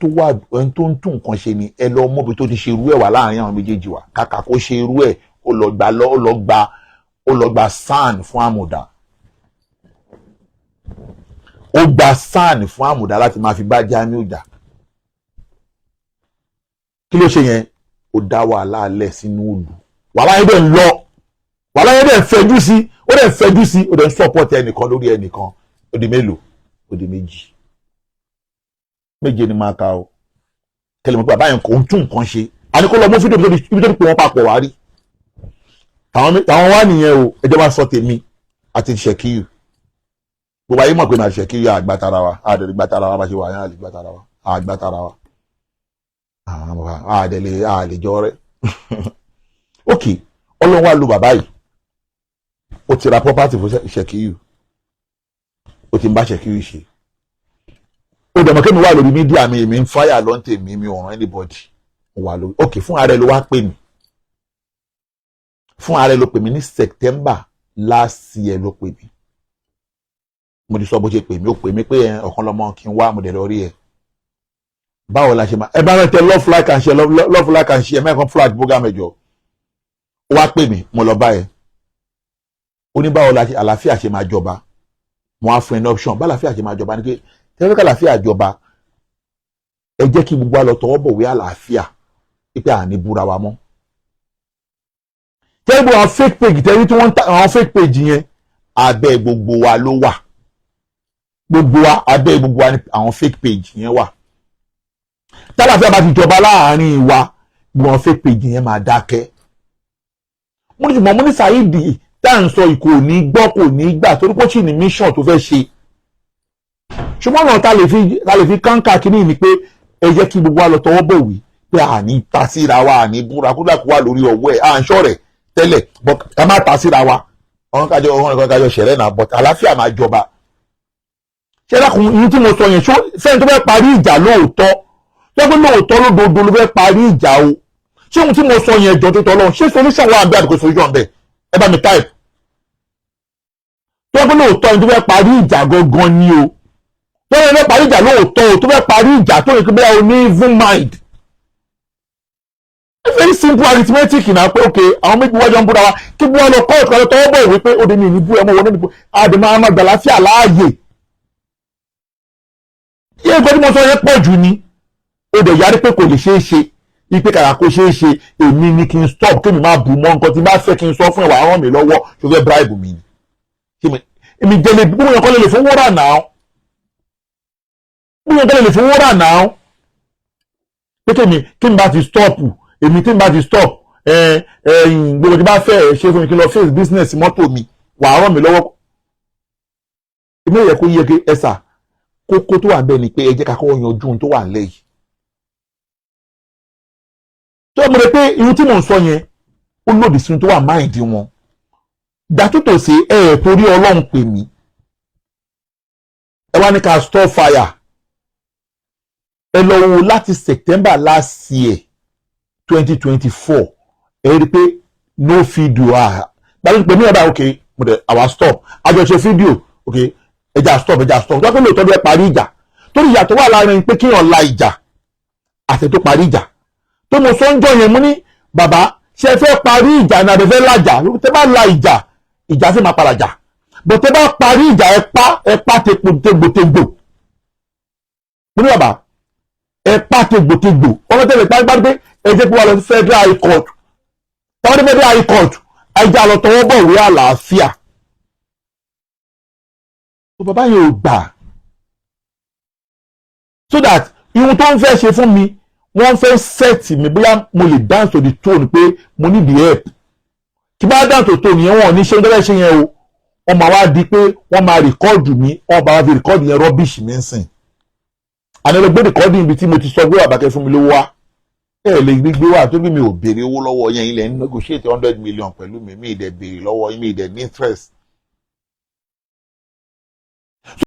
tó ń tún nǹkan ṣe ni ẹ lọ mọ́bi tó ti ṣe irú ẹ̀ wà láàrin àwọn méjèèjì wa kàkà kó ṣe irú ẹ̀ ó lọ gba SAN fún Àmùdá ó gba SAN fún Àmùdá láti máa fi bá Jamiu jà kí ló ṣe yẹn ó dá wàhálà alẹ́ sínú òòlù wàhálà yẹn dẹ̀ ń lọ wàhálà yẹn dẹ̀ ń fẹjú sí ó dẹ̀ ń sọ́pọ̀tì ẹnìkan lórí ẹnìkan ó di mélòó ó di méje ni máa ka o kẹlẹ̀ mọ́ pé bàbá yẹn kò ń tún nǹkan ṣe àní kó lọ mú fídíò ibi tó ti pè wọ́n papọ̀ wá rí àwọn wá nìyẹn o ẹjọ́ bá sọ tèmi àti Ṣẹ̀kíyù gbogbo ayé mọ̀ pé náà Ṣẹ̀kíyù àgbàtara wa àdẹ̀lẹ̀gbàtara wa bá ṣe wà yẹn àgbàtara wa àlejò rẹ̀ ok Ọlọ́run wá lu bàbá yìí ó ti ra property fún Ṣẹ̀kíyù ó ti ń bá Ṣẹ̀kíyù ṣe ó dẹ̀mọ̀ kí mi wà lórí mídíà mi ń fáyà lọ́ntẹ̀ mi ò ràn anybody wà lórí ok fún ààrẹ ló wá pè mí fún ààrẹ ló pè mí ní September last year ló pè mí mo ti sọ bó ṣe pè mí ó pè mí pé ọ̀kan lọ́mọ kí n wá mo dẹ̀ lọ rí ẹ̀ báwo la ṣe máa ẹ bá rẹ tẹ love like and share mẹ́kan flag program ẹ̀jọ̀ ó wá pè mí mo lọ bá ẹ ó ní báwo la ṣe àlàáfíà ṣe máa jọba mo á fún ẹ ní option bá àlàáfíà ṣe máa jọba ní pé tẹ́lẹ̀ ká àlàáfíà jọba ẹ jẹ́ kí gbogbo àlọ́ tọwọ́ bọ̀wé àlàáfíà pípẹ́ àní búra wa mọ́ tẹ́lẹ̀ bó àwọn fake page tẹ́lẹ̀ tí wọ́n ń ta àwọn fake page yẹn abẹ́ gbogbo wa ló wà, gbogbo wa abẹ́ gbogbo wa ní àwọn fake page yẹn wà. Tálàfíà bá ti jọba láàárín wa gbogbo àwọn fake page yẹn máa dákẹ́. Mo ní ṣùgbọ́n mo ní Saheed tá à ń sọ ìkò ní gbọ́ kò ní gbà torí pé ó sì ní mission tó fẹ́ ṣe. Ṣùgbọ́n ọ̀nà ta lè fi káńkà kínní ni pé ẹ jẹ́ kí gbogbo wa lọ tọwọ́ bọ̀wé pé àní ta síra wa àní búra kúndà kó wà lórí ọwọ́ ẹ̀ à ń ṣọ́ rẹ̀ tẹ́lẹ̀ ká má ta síra wa ọ̀hún kájọ ṣẹlẹ̀ náà but àlàáfíà máa jọba. Ṣé dákun ìyí tí mo sọ yẹn sẹ́ni tó fẹ́ parí ìjà lóòótọ́ tó pé lóòótọ́ lódodo ló fẹ́ parí ìjà o ṣé ohun tí mo sọ yẹn jọ tó tọ́ lọ́hùn ṣé solution wà ń bẹ àdìgbò solution bẹ́ẹ̀ ẹ bá mi type. Tó pé lóòótọ́ ni tó fẹ́ parí ìjà gangan ni o tó fẹ́ parí ìjà lóòótọ́ o tó fẹ́ parí ìjà tó yẹ kí bẹ́ẹ̀ o ní even mind. Very simple arithmetic na pé okay àwọn méjì wájú ń búra wa kí bí wọn lọ kọ́ ọ̀tún tọwọ́ bọ̀ ìwé pé ó dé ní ìní bú ẹ mọ́ wọn ní ìbú àdèmọ́ àwọn àgbàláfíà láàyè. Iye nǹkan tí mo sọ yẹn pọ̀ jù ni ó dẹ̀ yarí pé kò lè ṣeé ṣe ipe kàrà kó ṣeé ṣe èmi ni kí n stop kí mi má bù mọ́ nǹkan tí bá fẹ́ kí n sọ fún ẹ̀wà ràn mí lọ́wọ́ tó fẹ́ bribe mi ni. Èmi jẹ́lẹ̀ bí mo yàn kọ́ lè fowó rà náà bí mo yàn kọ́ lè fowó rà náà pé kí n bá ti stop èmi tí n bá ti stop gbogbo tí bá fẹ́ ṣe fún mi kí n lọ face business mọ́tò mi wàá ràn mí lọ́wọ́. Èmi ò yẹ kó yẹ kí ẹ̀sà kókó tó wà bẹ́ẹ̀ ni pé ẹ jẹ́ ká kọ́ yanjú ohun tó wà nílẹ̀ yìí. Tó mọ̀ pé irun tí mò ń sọ yẹn ó lòdì sí ohun tó wà máìndì wọn. Dàtútò sí torí Ọlọ́run pè mí ẹ wá ní ká stop fire ẹ lọ wo láti September last year 2024 ẹ rí i pé no video gbàgbé pé ní ọ̀dà ok mo dẹ̀ àwa stop àjọṣe fídíò ok ẹja stop tó wá pé lóòótọ́ bí ẹ parí ìjà torí ìyàtọ̀ wà láàrin pé kíyàn la ìjà àti tó parí ìjà tó mo sọ ń jọ yẹn mú ní bàbá ṣe fẹ́ parí ìjà ní abẹ́fẹ́ lájà tẹ́ bá la ìjà sì máa padà jà bọ̀ tẹ́ bá parí ìjà ẹ pa tegbòtegbò mo ní bàbá ẹ pa tegbòtegbò ọmọ tẹ́lẹ̀ parí pé ẹ jẹ́ pé wà lọ sí federal high court táwọn dé federal high court ajá lọ tọwọ́ bọ̀ wí àlàáfíà tó bàbá yẹn ò gbà so that ihun tó ń fẹ́ ṣe fún mi wọ́n fẹ́ set mi bóyá mo lè dance to the tone pé mo need the help kí bá dance to tone yẹn wọ́n ní ṣe ń dẹ́rẹ́ ṣe yẹn o wọ́n máa wá di pé wọ́n máa rìkọ́ọ̀dù mi wọ́n bá wá fi rìkọ́ọ̀dù yẹn rubbish mi ń sìn àná lọ gbé rìkọ́ọ̀dù ibi tí mo ti sọ pé àbákẹ́ fún mi lówó wá ẹ lè gbé wá tó bí mi ò béèrè owó lọ́wọ́ yẹn ilẹ̀ ń negotiate 100 million pẹ̀lú mi ìdẹ̀ béèrè lọ́wọ́ mi ìdẹ̀ ní interest